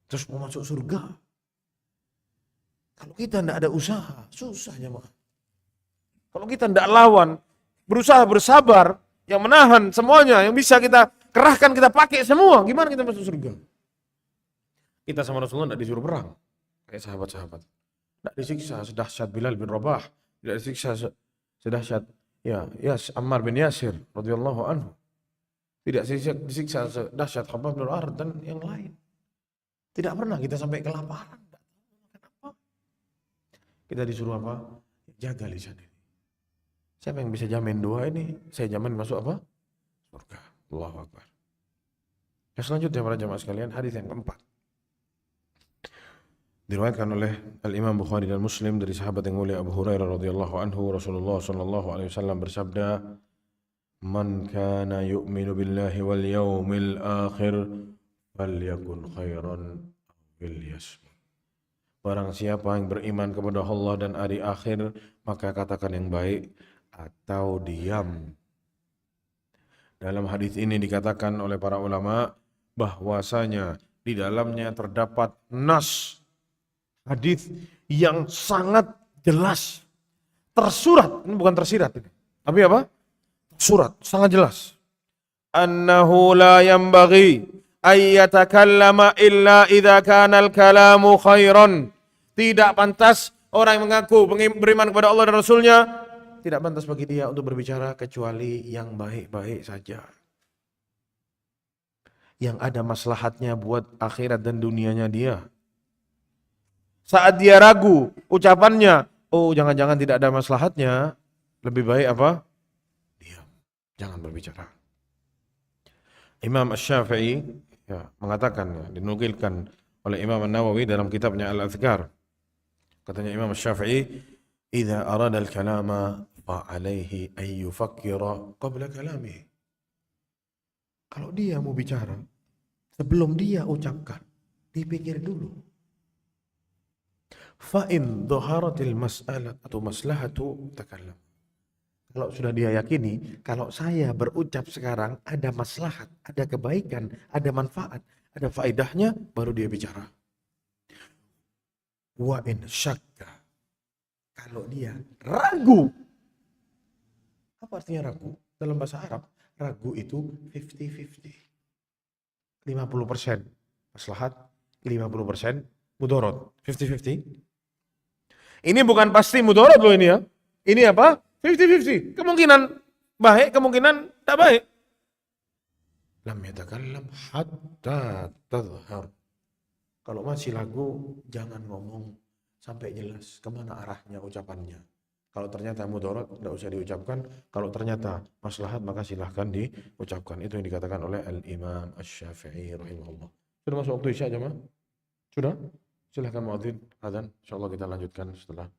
Terus mau masuk surga. Kalau kita tidak ada usaha, susah jamaah. Kalau kita tidak lawan, berusaha bersabar, yang menahan semuanya, yang bisa kita kerahkan, kita pakai semua, gimana kita masuk surga? Kita sama Rasulullah tidak disuruh perang, kayak sahabat-sahabat. Tidak disiksa sedahsyat Bilal bin Rabah, tidak disiksa sedahsyat Ammar bin Yasir radhiyallahu anhu. Tidak disiksa sedahsyat Khabbab bin al-Arat dan yang lain. Tidak pernah kita sampai kelaparan. Kenapa? Kita disuruh apa? Jaga lisan ini. Siapa yang bisa jamin dua ini? Saya jamin masuk apa? Surga. Allahu Akbar. Yang selanjutnya para jemaah sekalian, hadis yang keempat. Diriwayatkan oleh Al-Imam Bukhari dan Muslim dari sahabat yang mulia Abu Hurairah radhiyallahu anhu, Rasulullah sallallahu alaihi wasallam bersabda, "Man kana yu'minu billahi wal yawmil akhir falyakun khairan aw liyasmut." Barang siapa yang beriman kepada Allah dan hari akhir, maka katakan yang baik atau diam. Dalam hadis ini dikatakan oleh para ulama bahwasanya di dalamnya terdapat nas hadis yang sangat jelas, tersurat, ini bukan tersirat ini. Tapi apa? Surat, sangat jelas. Annahu la yambaghi ayyatakallama illa idza kana al-kalamu khairan. Tidak pantas orang yang mengaku beriman kepada Allah dan Rasulnya, tidak pantas bagi dia untuk berbicara kecuali yang baik-baik saja, yang ada maslahatnya buat akhirat dan dunianya dia. Saat dia ragu ucapannya, oh jangan-jangan tidak ada maslahatnya, lebih baik apa? Diam, jangan berbicara. Imam Asy-Syafi'i mengatakan, dinukilkan oleh Imam An-Nawawi dalam kitabnya Al-Adhkar. Katanya Imam Asy-Syafi'i, "Idza arada al-kalama fa 'alaihi an yufakkira qabla kalamihi." Kalau dia mau bicara, sebelum dia ucapkan, dipikir dulu. Fa in dhaharatil mas'alah atau maslahatu takallam. Kalau sudah dia yakini, kalau saya berucap sekarang ada maslahat, ada kebaikan, ada manfaat, ada faedahnya, baru dia bicara. Wa in syakka, kalau dia ragu. Apa artinya ragu? Dalam bahasa Arab, ragu itu 50-50. 50% maslahat, 50% mudorot. 50-50. Ini bukan pasti mudorot loh ini ya. Ini apa? 50-50. Kemungkinan baik, kemungkinan tak baik. Lam yatakallam hatta tadhhar. Kalau masih ragu, jangan ngomong sampai jelas kemana arahnya ucapannya. Kalau ternyata mudarat, tidak usah diucapkan. Kalau ternyata maslahat, maka silahkan diucapkan. Itu yang dikatakan oleh Al-Imam Asy-Syafi'i rahimahullah. Sudah masuk waktu Isya jemaah? Sudah? Silahkan muadzin adzan. Insyaallah kita lanjutkan setelah.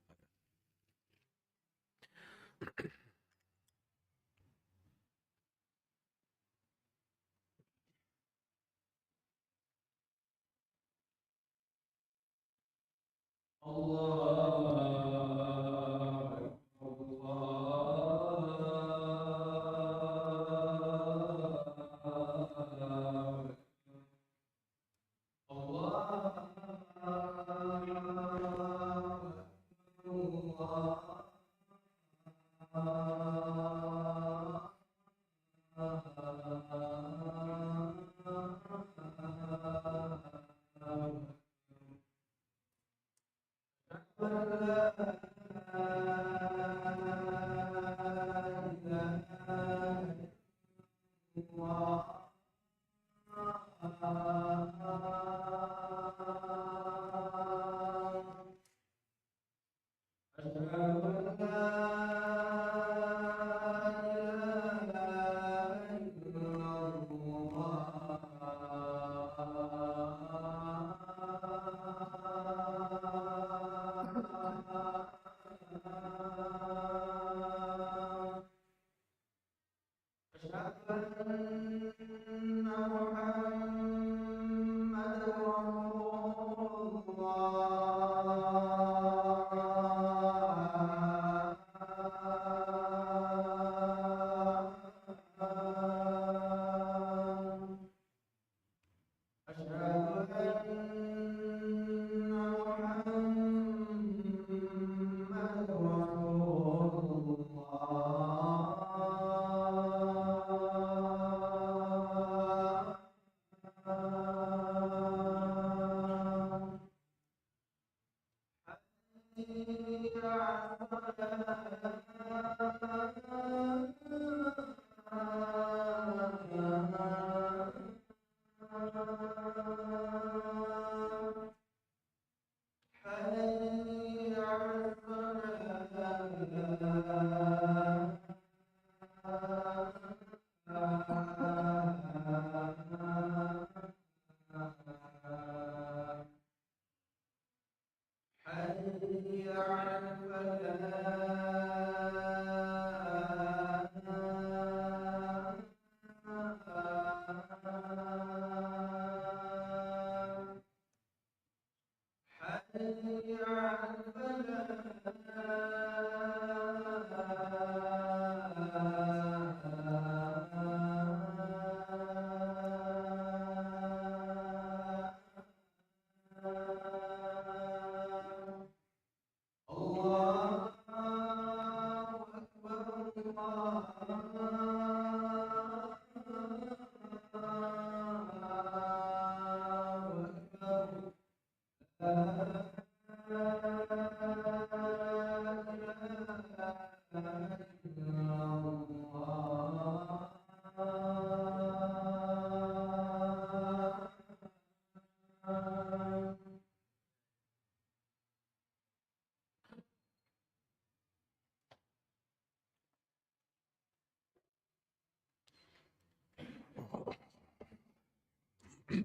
Dan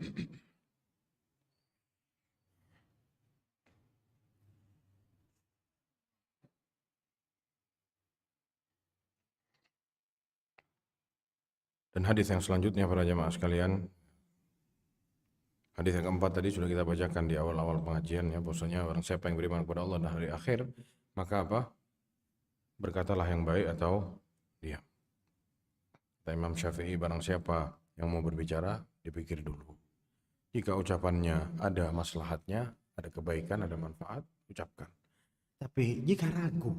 hadis yang selanjutnya para jamaah sekalian, hadis yang keempat tadi sudah kita bacakan di awal-awal pengajian ya, bahwasanya orang siapa yang beriman kepada Allah dan hari akhir, maka apa? Berkatalah yang baik atau diam. Kata Imam Syafi'i, barang siapa yang mau berbicara, dipikir dulu. Jika ucapannya ada maslahatnya, ada kebaikan, ada manfaat, ucapkan. Tapi jika ragu,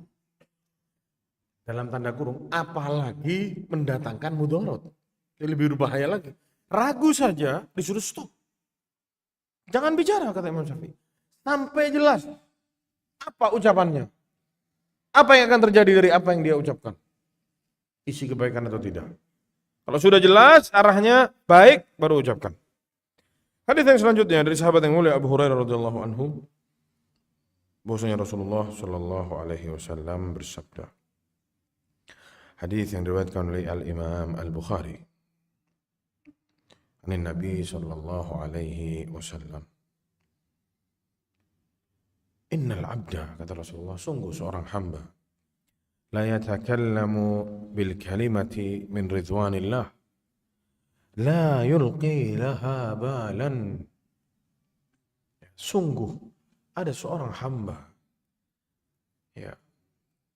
dalam tanda kurung, apalagi mendatangkan mudarat, lebih berbahaya lagi. Ragu saja disuruh stop. Jangan bicara, kata Imam Syafi'i. Sampai jelas apa ucapannya. Apa yang akan terjadi dari apa yang dia ucapkan. Isi kebaikan atau tidak. Kalau sudah jelas arahnya baik, baru ucapkan. Hadis yang selanjutnya dari sahabat yang mulia Abu Hurairah radhiyallahu anhu, bahwasanya Rasulullah sallallahu alaihi wasallam bersabda. Hadis yang diriwayatkan oleh Al-Imam Al-Bukhari. An Nabi sallallahu alaihi wasallam. Innal abda, kata Rasulullah, sungguh seorang hamba, la yatakallamu bil kalimati min ridwanillah, la yulqi laha balan. Sungguh ada seorang hamba ya,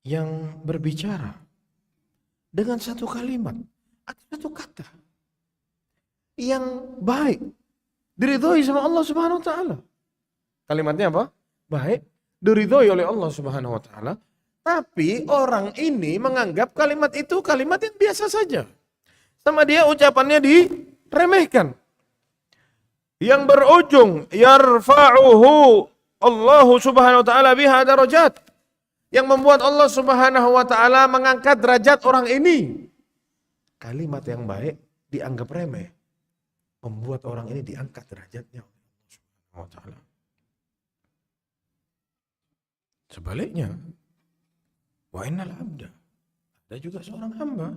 yang berbicara dengan satu kalimat atau satu kata yang baik, diridhoi sama Allah Subhanahu wa taala. Kalimatnya apa? Baik, diridhoi oleh Allah Subhanahu wa taala, tapi orang ini menganggap kalimat itu kalimat yang biasa saja. Sama dia ucapannya diremehkan. Yang berujung yarfa'uhu Allah Subhanahu wa taala biha darajat. Yang membuat Allah Subhanahu wa taala mengangkat derajat orang ini. Kalimat yang baik dianggap remeh, membuat orang ini diangkat derajatnya oleh Allah Subhanahu wa taala. Sebaliknya, wa innal abda, ada juga seorang hamba,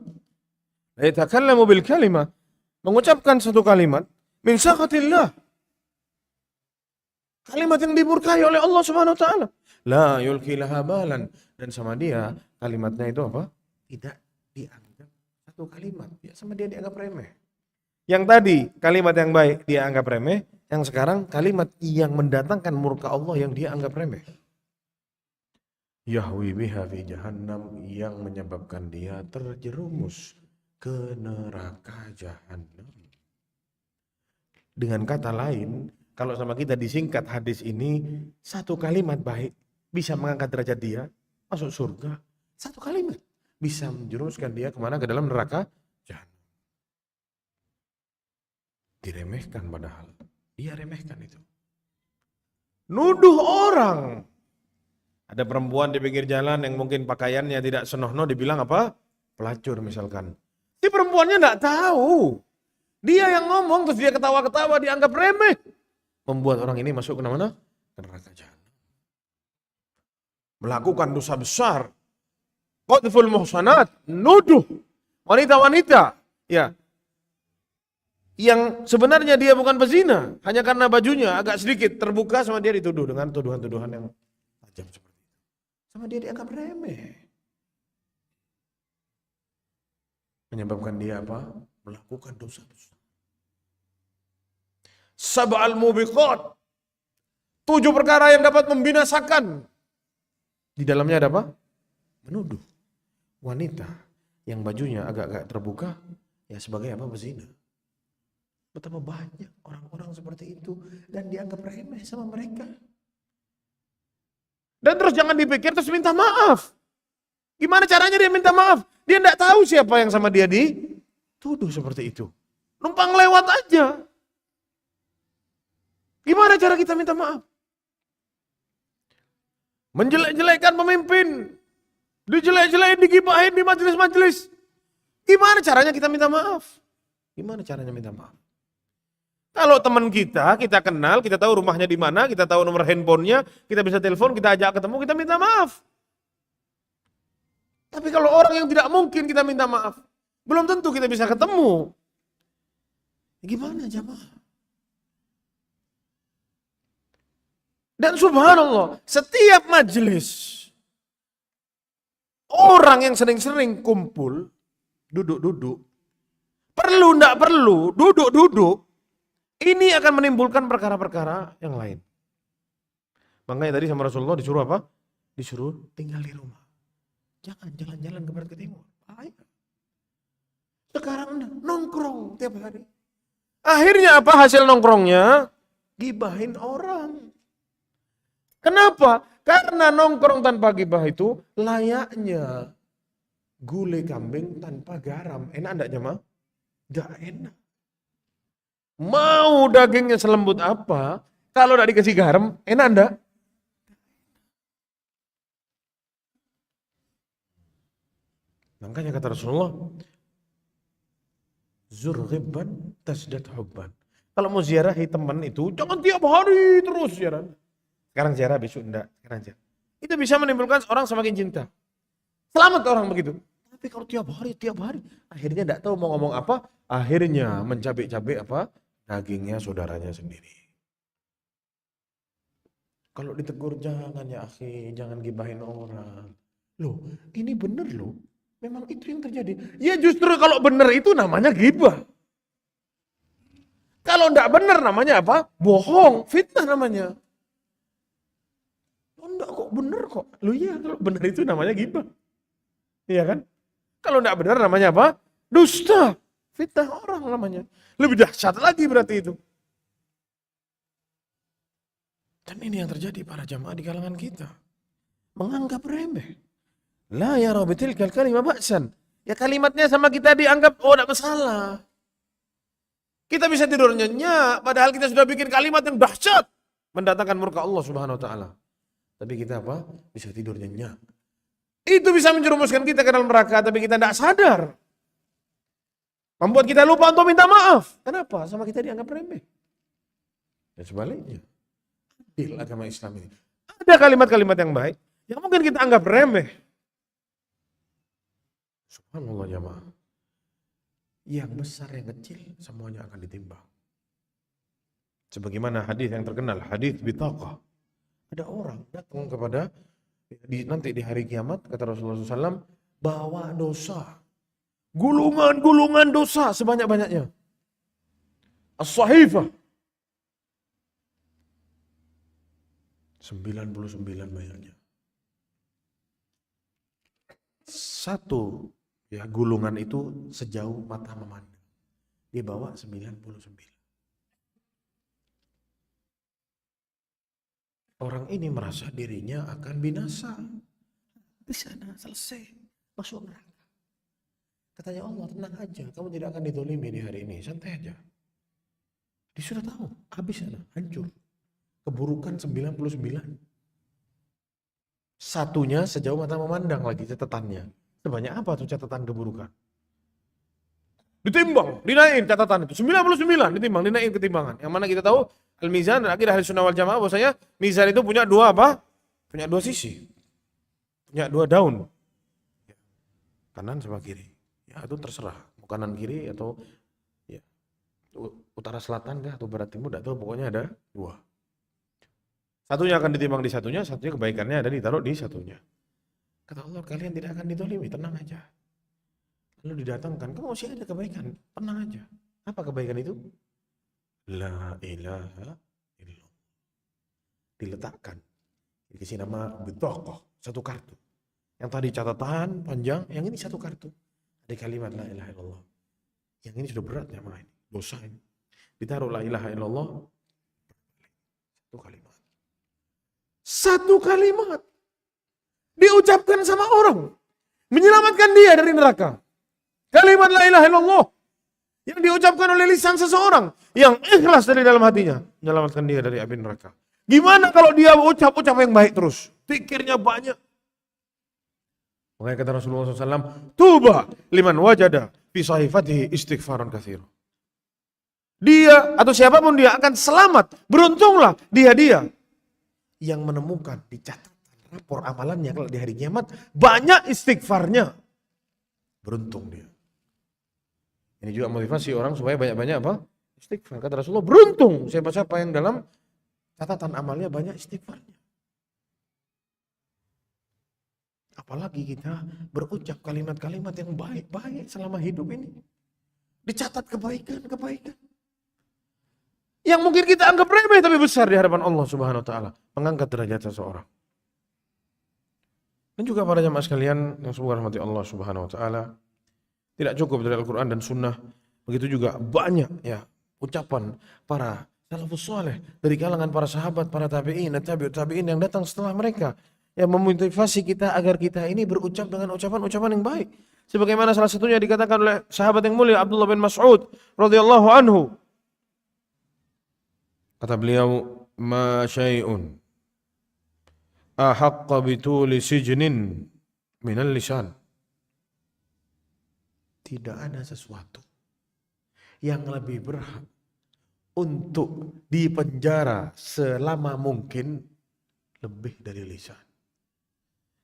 la yatakallamu bil kalimah, mengucapkan satu kalimat min sakhatillah, kalimat yang dimurkai oleh Allah Subhanahu wa taala, la yulqi laha balan, dan sama dia kalimatnya itu apa? Tidak dianggap satu kalimat, ya sama dia dianggap remeh. Yang tadi kalimat yang baik dia anggap remeh, yang sekarang kalimat yang mendatangkan murka Allah yang dia anggap remeh. Yahwi biha fi jahannam, yang menyebabkan dia terjerumus ke neraka jahannam. Dengan kata lain, kalau sama kita disingkat hadis ini, satu kalimat baik bisa mengangkat derajat dia masuk surga. Satu kalimat bisa menjerumuskan dia kemana? Ke dalam neraka jahannam. Diremehkan padahal dia remehkan itu. Nuduh orang. Ada perempuan di pinggir jalan yang mungkin pakaiannya tidak senonoh, dibilang apa? Pelacur misalkan. Si perempuannya enggak tahu. Dia yang ngomong terus dia ketawa-ketawa, dianggap remeh. Membuat orang ini masuk ke mana? Ke neraka jahannam. Melakukan dosa besar. Qadful muhsanat, nuduh wanita-wanita ya, yang sebenarnya dia bukan pezina, hanya karena bajunya agak sedikit terbuka, sama dia dituduh dengan tuduhan-tuduhan yang tajam seperti itu. Sama dia dianggap remeh. Menyebabkan dia apa? Melakukan dosa besar. Sab'al mubiqat, 7 perkara yang dapat membinasakan. Di dalamnya ada apa? Menuduh wanita yang bajunya agak-agak terbuka, ya sebagai apa? Pezina. Betapa banyak orang-orang seperti itu dan dianggap remeh sama mereka. Dan terus jangan dipikir terus minta maaf. Gimana caranya dia minta maaf? Dia tidak tahu siapa yang sama dia dituduh seperti itu. Numpang lewat aja. Gimana cara kita minta maaf? Menjelek-jelekkan pemimpin, dijelek-jelekin, digibahin di majelis-majelis. Gimana caranya kita minta maaf? Gimana caranya minta maaf? Kalau teman kita kenal, kita tahu rumahnya di mana, kita tahu nomor handphonenya, kita bisa telepon, kita ajak ketemu, kita minta maaf. Tapi kalau orang yang tidak mungkin kita minta maaf, belum tentu kita bisa ketemu. Gimana jamaah? Dan subhanallah, setiap majelis orang yang sering-sering kumpul, duduk-duduk, perlu ndak perlu, duduk-duduk, ini akan menimbulkan perkara-perkara yang lain. Makanya tadi sama Rasulullah disuruh apa? Disuruh tinggal di rumah. Jangan jalan-jalan ke barat ke timur. Bahaya. Sekarang nongkrong tiap hari. Akhirnya apa hasil nongkrongnya? Gibahin orang. Kenapa? Karena nongkrong tanpa gibah itu layaknya gulai kambing tanpa garam. Enak enggak jemaah? Enggak enak. Mau dagingnya selembut apa, kalau enggak dikasih garam, enak enggak? Makanya kata Rasulullah, zur ghibban tasdad hubban. Kalau mau ziarahi teman itu, jangan tiap hari terus ziarah. Sekarang ziarah, besok enggak. Sekarang ziarah. Itu bisa menimbulkan orang semakin cinta. Selamat orang begitu. Tapi kalau tiap hari, akhirnya enggak tahu mau ngomong apa, akhirnya mencabik-cabik apa? Dagingnya saudaranya sendiri. Kalau ditegur jangan ya akhi, jangan gibahin orang. Loh, ini benar loh. Memang itu yang terjadi. Ya justru kalau benar itu namanya gibah. Kalau enggak benar namanya apa? Bohong, fitnah namanya. Oh enggak kok benar kok. Loh iya kalau benar itu namanya gibah. Iya kan? Kalau enggak benar namanya apa? Dusta. Fitnah orang namanya. Lebih dahsyat lagi berarti itu. Dan ini yang terjadi para jamaah di kalangan kita. Menganggap remeh. La yara bitilkal kalimah ba'san. Ya kalimatnya sama kita dianggap oh enggak masalah. Kita bisa tidur nyenyak padahal kita sudah bikin kalimat yang dahsyat mendatangkan murka Allah Subhanahu wa taala. Tapi kita apa? Bisa tidur nyenyak. Itu bisa menjerumuskan kita ke dalam neraka tapi kita tidak sadar. Membuat kita lupa untuk minta maaf. Kenapa? Sama kita dianggap remeh. Dan sebaliknya. Adil agama Islam ini. Ada kalimat-kalimat yang baik yang mungkin kita anggap remeh. Subhanallah jamaah. Yang besar yang kecil semuanya akan ditimbang. Sebagaimana hadis yang terkenal, hadis bitaqah. Ada orang datang kepada nanti di hari kiamat kata Rasulullah SAW bawa dosa. Gulungan-gulungan dosa sebanyak-banyaknya. As-sahifah. 99 banyaknya. Satu ya gulungan itu sejauh mata memandang. Dia bawa 99. Orang ini merasa dirinya akan binasa. Di sana selesai, masuk neraka. Katanya Allah, tenang aja, kamu tidak akan didolimi di hari ini, santai aja. Dia sudah tahu, habis sana, hancur. Keburukan 99. Satunya sejauh mata memandang lagi catatannya. Sebanyak apa tuh catatan keburukan? Ditimbang, dinaikin catatan itu. 99 ditimbang, dinaikin ketimbangan. Yang mana kita tahu Al-Mizan dan akhir ahli sunnah wal jamaah bahwasanya mizan itu punya dua apa? Punya dua sisi. Punya dua daun. Kanan sama kiri. Ya itu terserah. Mau kanan kiri atau ya, utara selatan kah atau barat timur, tidak tahu, pokoknya ada dua. Satunya akan ditimbang di satunya kebaikannya ada ditaruh di satunya. Kata Allah, kalian tidak akan ditolimi, tenang aja. Lalu didatangkan, kamu masih ada kebaikan, tenang aja. Apa kebaikan itu? La ilaha illallah. Diletakkan. Dikasih nama bitaqah, satu kartu. Yang tadi catatan panjang, yang ini satu kartu. Ada kalimat la ilaha illallah. Yang ini sudah berat ya main, dosa ini. Ditaruh la ilaha illallah. Satu kalimat. Satu kalimat. Diucapkan sama orang. Menyelamatkan dia dari neraka. Kalimat la ilaha illallah. Yang diucapkan oleh lisan seseorang. Yang ikhlas dari dalam hatinya. Menyelamatkan dia dari api neraka. Gimana kalau dia ucap yang baik terus? Pikirnya banyak. Makanya kata Rasulullah SAW, Tuba liman wajada fi sahifatihi istighfaran katsira. Dia atau siapapun dia akan selamat. Beruntunglah dia yang menemukan di catatan rapor amalannya kalau di hari kiamat banyak istighfarnya. Beruntung dia. Ini juga motivasi orang supaya banyak-banyak apa? Istighfar. Kata Rasulullah, beruntung siapa-siapa yang dalam catatan amalnya banyak istighfarnya. Apalagi kita berucap kalimat-kalimat yang baik-baik selama hidup ini. Dicatat kebaikan-kebaikan. Yang mungkin kita anggap remeh tapi besar di hadapan Allah Subhanahu wa taala, mengangkat derajat seseorang. Dan juga para jamaah sekalian yang semoga rahmati Allah Subhanahu wa taala, tidak cukup dari Al-Qur'an dan Sunnah, begitu juga banyak ya ucapan para salafus saleh dari kalangan para sahabat, para tabi'in dan tabi'ut tabi'in yang datang setelah mereka yang memotivasi kita agar kita ini berucap dengan ucapan-ucapan yang baik. Sebagaimana salah satunya dikatakan oleh sahabat yang mulia Abdullah bin Mas'ud radhiyallahu anhu. Kata beliau, "Ma syai'un ahaqqa bituli sijnin minal lisan." Tidak ada sesuatu yang lebih berhak untuk dipenjara selama mungkin lebih dari lisan.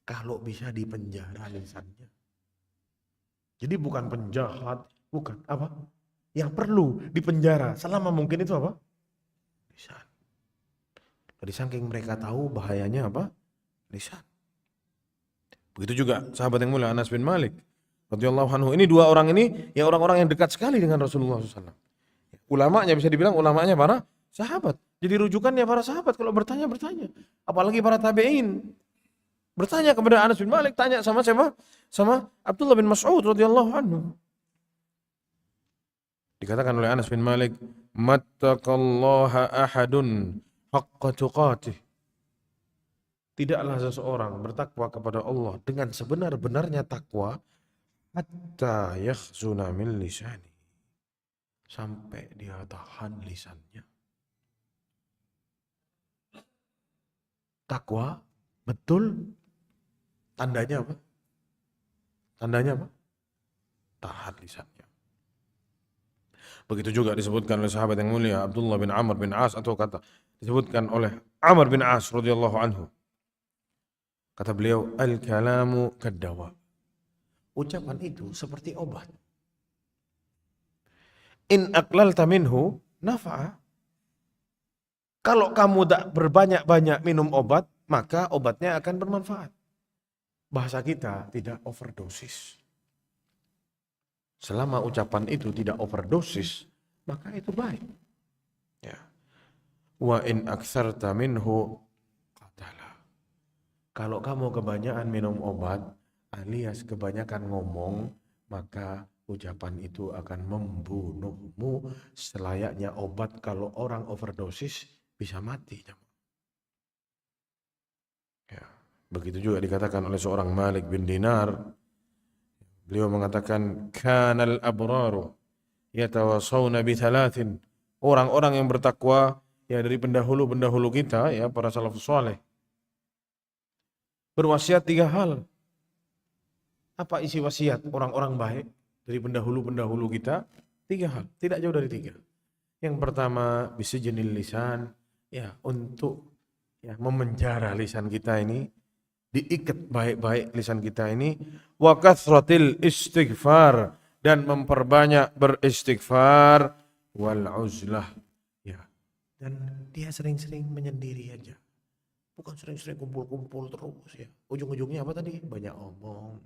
Kalau bisa dipenjara lisannya. Jadi bukan penjahat, bukan apa? Yang perlu dipenjara selama mungkin itu apa? Lisan. Jadi saking mereka tahu bahayanya apa? Lisan. Begitu juga sahabat yang mulia Anas bin Malik radhiyallahu anhu. Ini dua orang ini ya orang-orang yang dekat sekali dengan Rasulullah SAW. Ulamanya bisa dibilang ulamanya para sahabat. Jadi rujukannya para sahabat kalau bertanya. Apalagi para tabi'in. Bertanya kepada Anas bin Malik, tanya sama siapa? Sama Abdullah bin Mas'ud radhiyallahu anhu. Dikatakan oleh Anas bin Malik, "Mattaqallaha ahadun haqqa tuqatih." Tidaklah seseorang bertakwa kepada Allah dengan sebenar-benarnya takwa hatta yakhzuna min lisani. Sampai dia tahan lisannya. Takwa betul. Tandanya apa? Tahan lisannya. Begitu juga disebutkan oleh sahabat yang mulia Abdullah bin Amr bin As, atau disebutkan oleh Amr bin As radhiyallahu anhu. Kata beliau, "Al-kalamu kaddawa." Ucapan itu seperti obat. In aqlalta minhu nafa'a. Kalau kamu tak berbanyak-banyak minum obat, maka obatnya akan bermanfaat. Bahasa kita tidak overdosis. Selama ucapan itu tidak overdosis, maka itu baik. Ya. Wa in aktsarta minhu qatala. Kalau kamu kebanyakan minum obat alias kebanyakan ngomong, maka ucapan itu akan membunuhmu selayaknya obat. Kalau orang overdosis bisa mati. Ya. Begitu juga dikatakan oleh seorang Malik bin Dinar. Beliau mengatakan, "Kanal abraru yatawasawna bi thalathin." Orang-orang yang bertakwa ya dari pendahulu-pendahulu kita ya para salafus saleh berwasiat 3 hal. Apa isi wasiat orang-orang baik dari pendahulu-pendahulu kita? 3 hal, tidak jauh dari 3. Yang pertama, bisijnil lisan, ya untuk ya memenjara lisan kita ini, diikat baik-baik lisan kita ini, wa kathratil istighfar, dan memperbanyak beristighfar, wal uzlah, ya. Dan dia sering-sering menyendiri aja. Bukan sering-sering kumpul-kumpul terus ya. Ujung-ujungnya apa tadi? Banyak omong.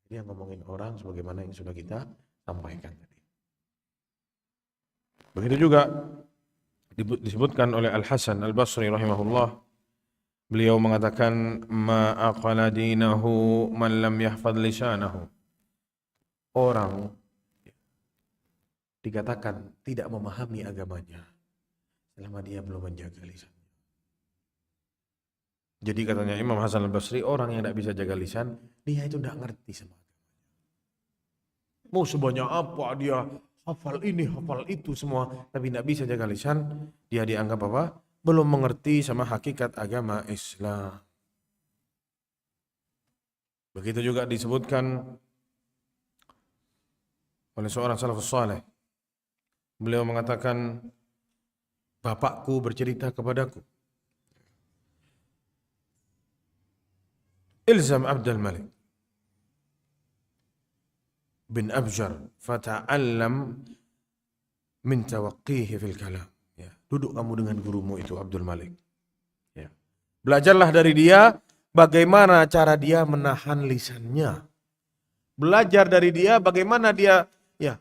Dia ngomongin orang sebagaimana yang sudah kita sampaikan tadi. Begitu juga disebutkan oleh Al-Hasan Al-Basri rahimahullah. Beliau mengatakan, "Ma aqala dinahu man lam yahfaz lisanahu." Orang dikatakan tidak memahami agamanya selama dia belum menjaga lisannya. Jadi katanya Imam Hasan Al-Basri, orang yang tidak bisa jaga lisan, dia itu tidak ngerti sama agamanya. Mau sebanyak apa dia hafal ini, hafal itu semua, tapi tidak bisa jaga lisan, dia dianggap apa? Belum mengerti sama hakikat agama Islam. Begitu juga disebutkan oleh seorang salafus saleh. Beliau mengatakan, bapakku bercerita kepadaku, ilzam Abdul Malik bin Abjar fata'allam min tawaqqihi fil kalam. Ya, duduk kamu dengan gurumu itu Abdul Malik. Belajarlah dari dia bagaimana cara dia menahan lisannya. Belajar dari dia bagaimana dia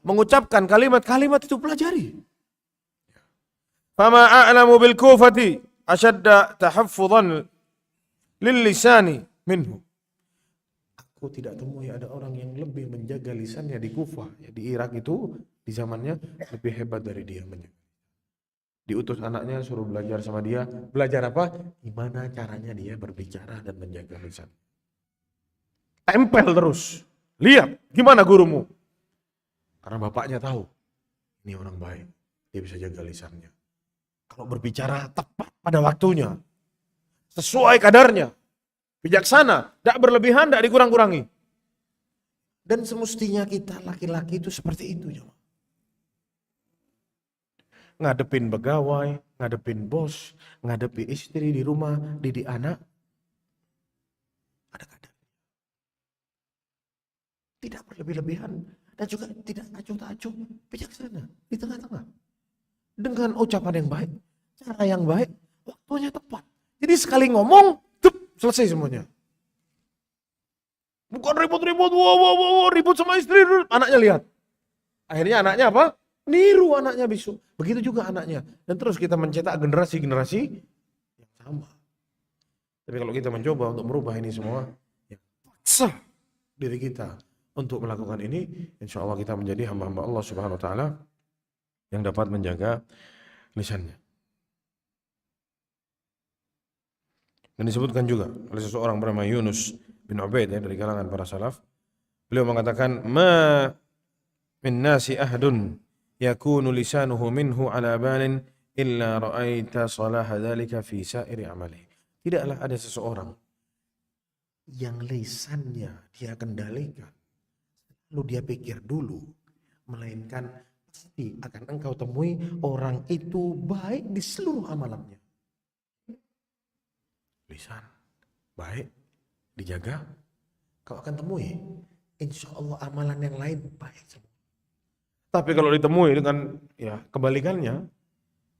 mengucapkan kalimat-kalimat itu, pelajari. Fama a'lamu bil Kufati ashadda tahaffuzan lil lisani minhu. Aku tidak temui ada orang yang lebih menjaga lisannya di Kufah, di Irak itu di zamannya lebih hebat dari dia menjaga. Diutus anaknya suruh belajar sama dia. Belajar apa? Gimana caranya dia berbicara dan menjaga lisan. Tempel terus. Lihat gimana gurumu. Karena bapaknya tahu ini orang baik, dia bisa jaga lisannya. Kalau berbicara tepat pada waktunya, sesuai kadarnya, bijaksana, tidak berlebihan, tidak dikurang-kurangi. Dan semestinya kita laki-laki itu seperti itu, jemaah. Ngadepin pegawai, ngadepin bos, ngadepin istri di rumah, didik anak, ada kadar. Tidak berlebih-lebihan dan juga tidak acuh-acuh, bijaksana di tengah-tengah. Dengan ucapan yang baik, cara yang baik, waktunya tepat. Jadi sekali ngomong, selesai semuanya. Bukan ribut-ribut, ribut sama istri, anaknya lihat. Akhirnya anaknya apa? Niru anaknya besok. Begitu juga anaknya. Dan terus kita mencetak generasi-generasi yang sama. Tapi kalau kita mencoba untuk merubah ini semua, paksa diri kita untuk melakukan ini, insya Allah kita menjadi hamba-hamba Allah Subhanahu Wa Taala yang dapat menjaga lisannya. Dan disebutkan juga oleh seseorang bernama Yunus bin Ubaid dari kalangan para salaf. Beliau mengatakan, "Ma min nasi ahadun yakunu lisanuhu minhu ala balin illa ra'aita salaha dzalika fi sa'iri amalihi." Tidaklah ada seseorang yang lisannya dia kendalikan, lalu dia pikir dulu, melainkan pasti akan engkau temui orang itu baik di seluruh amalannya. Lisan baik, dijaga, kau akan temui insya Allah amalan yang lain baik semua. Tapi kalau ditemui dengan kebalikannya,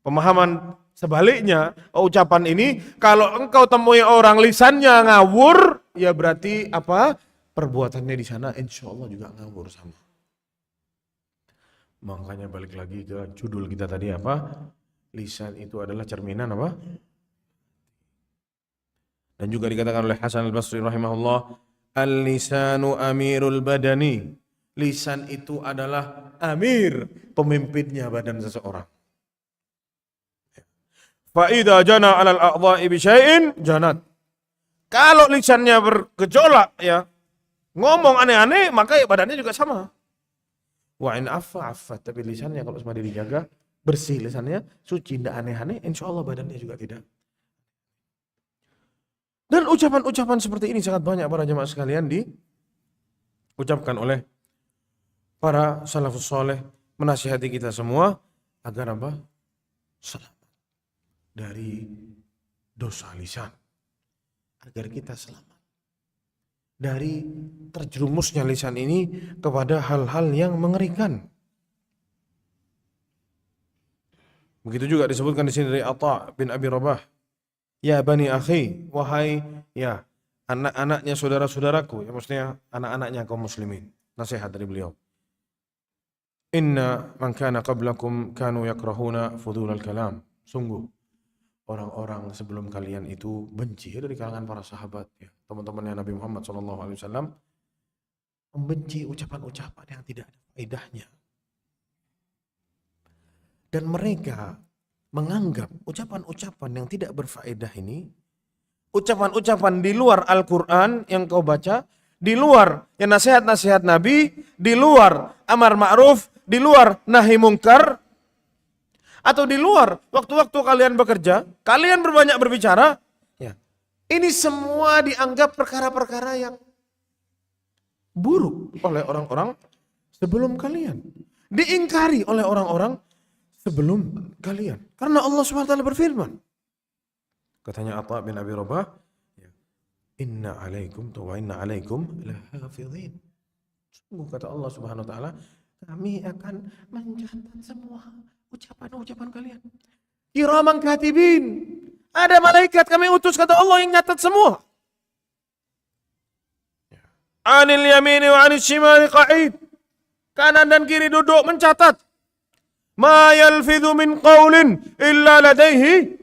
pemahaman sebaliknya, ucapan ini, kalau engkau temui orang lisannya ngawur, ya berarti apa? Perbuatannya di sana insya Allah juga ngawur sama. Makanya balik lagi ke judul kita tadi apa? Lisan itu adalah cerminan apa? Dan juga dikatakan oleh Hasan al-Basri rahimahullah, al-lisanu amirul badani. Lisan itu adalah amir, pemimpinnya badan seseorang. Fa idza jana 'alal a'dha'i bi syai'in janat. Kalau lisannya bergejolak ngomong aneh-aneh, maka badannya juga sama. Wa in affa, tapi lisannya kalau semua dijaga, bersih lisannya, suci, tidak aneh-aneh, insya Allah badannya juga tidak. Dan ucapan-ucapan seperti ini sangat banyak para jemaah sekalian diucapkan oleh para salafus soleh, menasihati kita semua agar apa? Selamat dari dosa lisan. Agar kita selamat dari terjerumusnya lisan ini kepada hal-hal yang mengerikan. Begitu juga disebutkan di sini dari Atha bin Abi Rabah, ya bani akhi, wahai anak-anaknya saudara-saudaraku, maksudnya anak-anaknya kaum muslimin. Nasihat dari beliau. Inna man kana qablakum kanu yakrahuna fudulal kalam. Sungguh orang-orang sebelum kalian itu benci dari kalangan para sahabat, teman-temannya Nabi Muhammad SAW, membenci ucapan-ucapan yang tidak ada faedahnya. Dan mereka menganggap ucapan-ucapan yang tidak berfaedah ini, ucapan-ucapan di luar Al-Quran yang kau baca, di luar nasihat-nasihat Nabi, di luar amar ma'ruf, di luar nahi mungkar, atau di luar waktu-waktu kalian bekerja, kalian berbanyak berbicara, ini semua dianggap perkara-perkara yang buruk oleh orang-orang sebelum kalian, diingkari oleh orang-orang sebelum kalian. Karena Allah SWT berfirman, katanya Atha bin Abi Rabah, inna alaikum wa inna alaikum lahafidhin. Sungguh kata Allah Subhanahu wa taala, kami akan mencatat semua ucapan-ucapan kalian. Kiraman katibin, Ada malaikat kami utus kata Allah yang nyatat semua. Anil yamini wa anil shimali qa'id. Kanan dan kiri duduk mencatat. Ma yalfidhu min qawlin illa ladaihi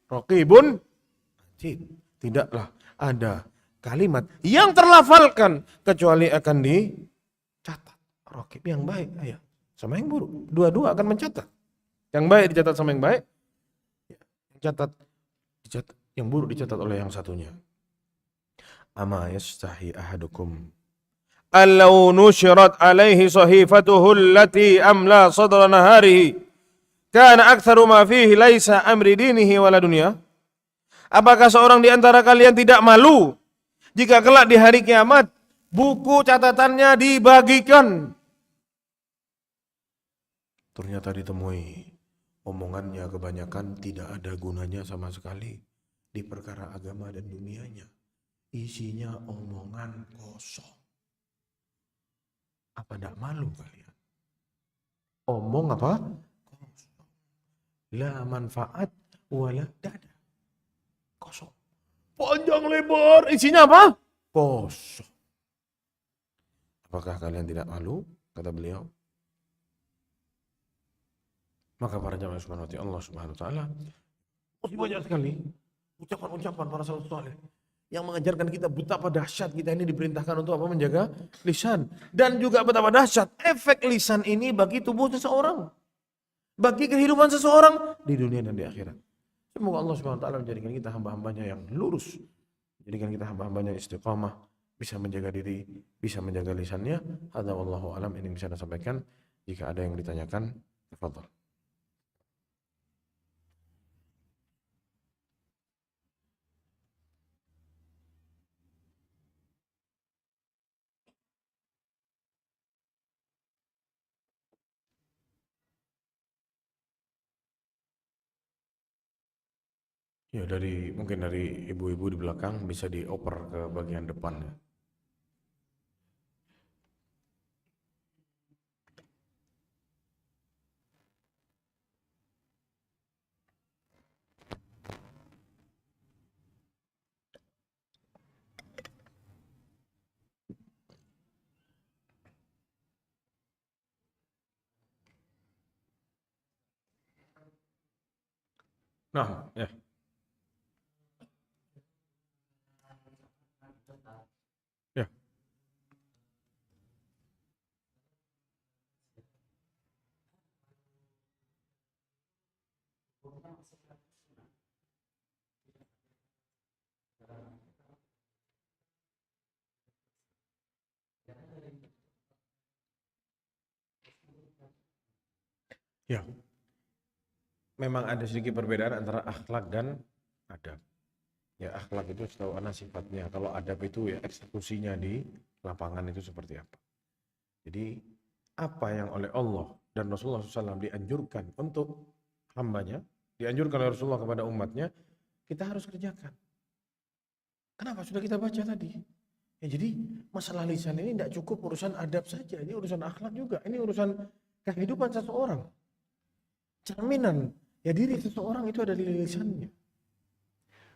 raqibun atid. Tidaklah ada kalimat yang terlafalkan kecuali akan dicatat. Raqib yang baik sama yang buruk. Dua-dua akan mencatat. Yang baik dicatat sama yang baik. Yang dicatat, yang buruk dicatat oleh yang satunya. Ama yastahi ahadukum allau nushirat alaihi sahifatuhu allati amla sadra naharihi kana aktsaru ma fihi laisa amri dinihi wala dunya. Apakah seorang di antara kalian tidak malu jika kelak di hari kiamat buku catatannya dibagikan? Ternyata ditemui omongannya kebanyakan tidak ada gunanya sama sekali di perkara agama dan dunianya. Isinya omongan kosong. Apa tidak malu kalian? Omong apa? Kosong. La manfaat wala dada. Kosong. Panjang lebar. Isinya apa? Kosong. Apakah kalian tidak malu? Kata beliau. Maka para jamaah subhanahu Allah subhanahu wa ta'ala masih banyak sekali ucapan-ucapan para salafus saleh yang mengajarkan kita betapa dahsyat kita ini diperintahkan untuk apa? Menjaga lisan. Dan juga betapa dahsyat efek lisan ini bagi tubuh seseorang, bagi kehidupan seseorang di dunia dan di akhirat. Semoga Allah subhanahu wa ta'ala menjadikan kita hamba-hambanya yang lurus, menjadikan kita hamba-hambanya istiqamah, bisa menjaga diri, bisa menjaga lisannya. Hadza wallahu alam. Ini bisa saya sampaikan. Jika ada yang ditanyakan, tafadhol. Ya, mungkin dari ibu-ibu di belakang bisa dioper ke bagian depan ya. Nah, ya. Ya. Ya. Memang ada sedikit perbedaan antara akhlak dan adab. Ya, akhlak itu setahu ana sifatnya. Kalau adab itu ya eksekusinya di lapangan itu seperti apa. Jadi apa yang oleh Allah dan Rasulullah SAW dianjurkan untuk hambanya, dianjurkan oleh Rasulullah kepada umatnya, kita harus kerjakan. Kenapa? Sudah kita baca tadi. Ya, jadi masalah lisan ini tidak cukup urusan adab saja, ini urusan akhlak juga, ini urusan kehidupan seseorang. Cerminan ya diri seseorang itu ada di lisannya.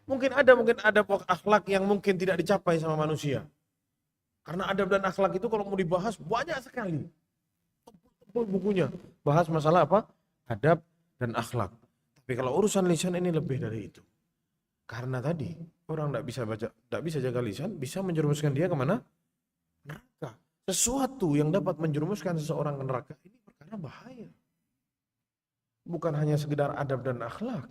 Mungkin ada akhlak yang mungkin tidak dicapai sama manusia. Karena adab dan akhlak itu kalau mau dibahas banyak sekali. Tebal bukunya bahas masalah apa? Adab dan akhlak. Tapi kalau urusan lisan ini lebih dari itu. Karena tadi orang tidak bisa jaga lisan, bisa menjerumuskan dia kemana? Neraka. Sesuatu yang dapat menjerumuskan seseorang ke neraka ini perkara bahaya. Bukan hanya sekedar adab dan akhlak.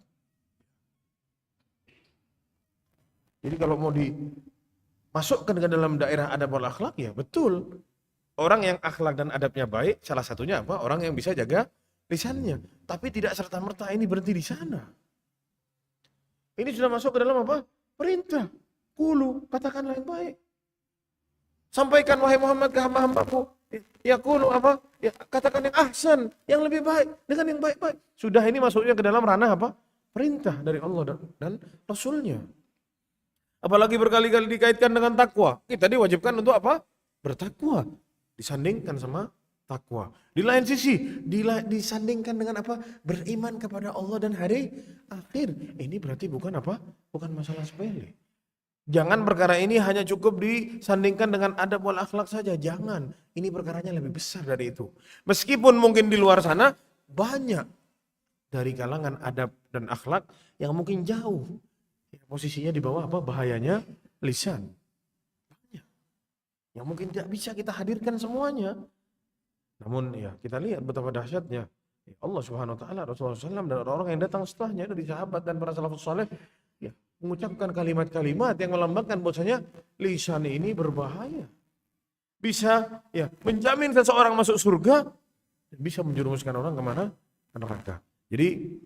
Jadi kalau mau dimasukkan ke dalam daerah adab dan akhlak, ya betul. Orang yang akhlak dan adabnya baik, salah satunya apa? Orang yang bisa jaga lisannya. Tapi tidak serta-merta ini berhenti di sana. Ini sudah masuk ke dalam apa? Perintah. Qulu, katakanlah yang baik. Sampaikan wahai Muhammad ke hamba-hambaku. Ya qulu apa? Ya, katakan yang ahsan, yang lebih baik dengan yang baik-baik. Sudah ini masuknya ke dalam ranah apa? Perintah dari Allah dan Rasulnya. Apalagi berkali-kali dikaitkan dengan takwa. Kita diwajibkan untuk apa? Bertakwa. Disandingkan sama takwa. Di lain sisi, disandingkan dengan apa? Beriman kepada Allah dan hari akhir. Ini berarti bukan apa? Bukan masalah sepele. Jangan perkara ini hanya cukup disandingkan dengan adab wal akhlak saja. Jangan. Ini perkaranya lebih besar dari itu. Meskipun mungkin di luar sana banyak dari kalangan adab dan akhlak yang mungkin jauh. Posisinya di bawah apa? Bahayanya lisan. Banyak. Yang mungkin tidak bisa kita hadirkan semuanya. Namun ya kita lihat betapa dahsyatnya Allah Subhanahu wa taala, Rasulullah SAW dan orang-orang yang datang setelahnya dari sahabat dan para salafus saleh ya mengucapkan kalimat-kalimat yang melambangkan bahwasanya lisan ini berbahaya. Bisa ya menjamin seseorang masuk surga dan bisa menjerumuskan orang kemana? Ke neraka. Jadi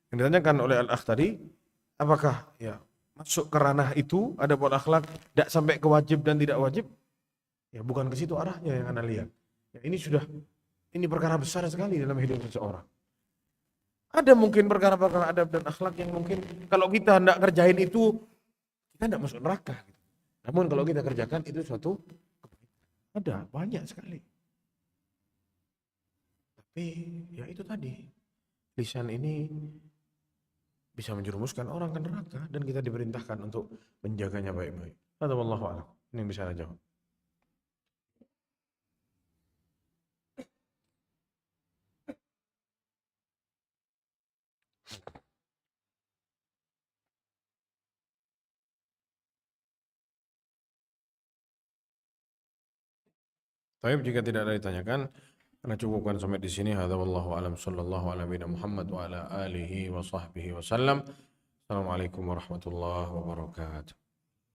yang ditanyakan oleh Al-Akh tadi, apakah ya masuk ke ranah itu ada buat akhlak tidak sampai ke wajib dan tidak wajib? Ya bukan ke situ arahnya yang Anda lihat. Ya, ini perkara besar sekali dalam hidup seseorang. Ada mungkin perkara-perkara adab dan akhlak yang mungkin kalau kita hendak kerjain itu kita tidak masuk neraka. Namun kalau kita kerjakan itu suatu ada banyak sekali. Tapi ya itu tadi lisan ini bisa menjerumuskan orang ke neraka dan kita diperintahkan untuk menjaganya baik-baik. Hadza wallahu a'lam. Ini yang bisa saya jawab. Baik, jika tidak ada ditanyakan, karena cukupkan sampai di sini. Hadza wallahu a'lam, sallallahu ala nabiyina Muhammad wa ala alihi wa sahbihi wasallam. Assalamualaikum warahmatullahi wabarakatuh.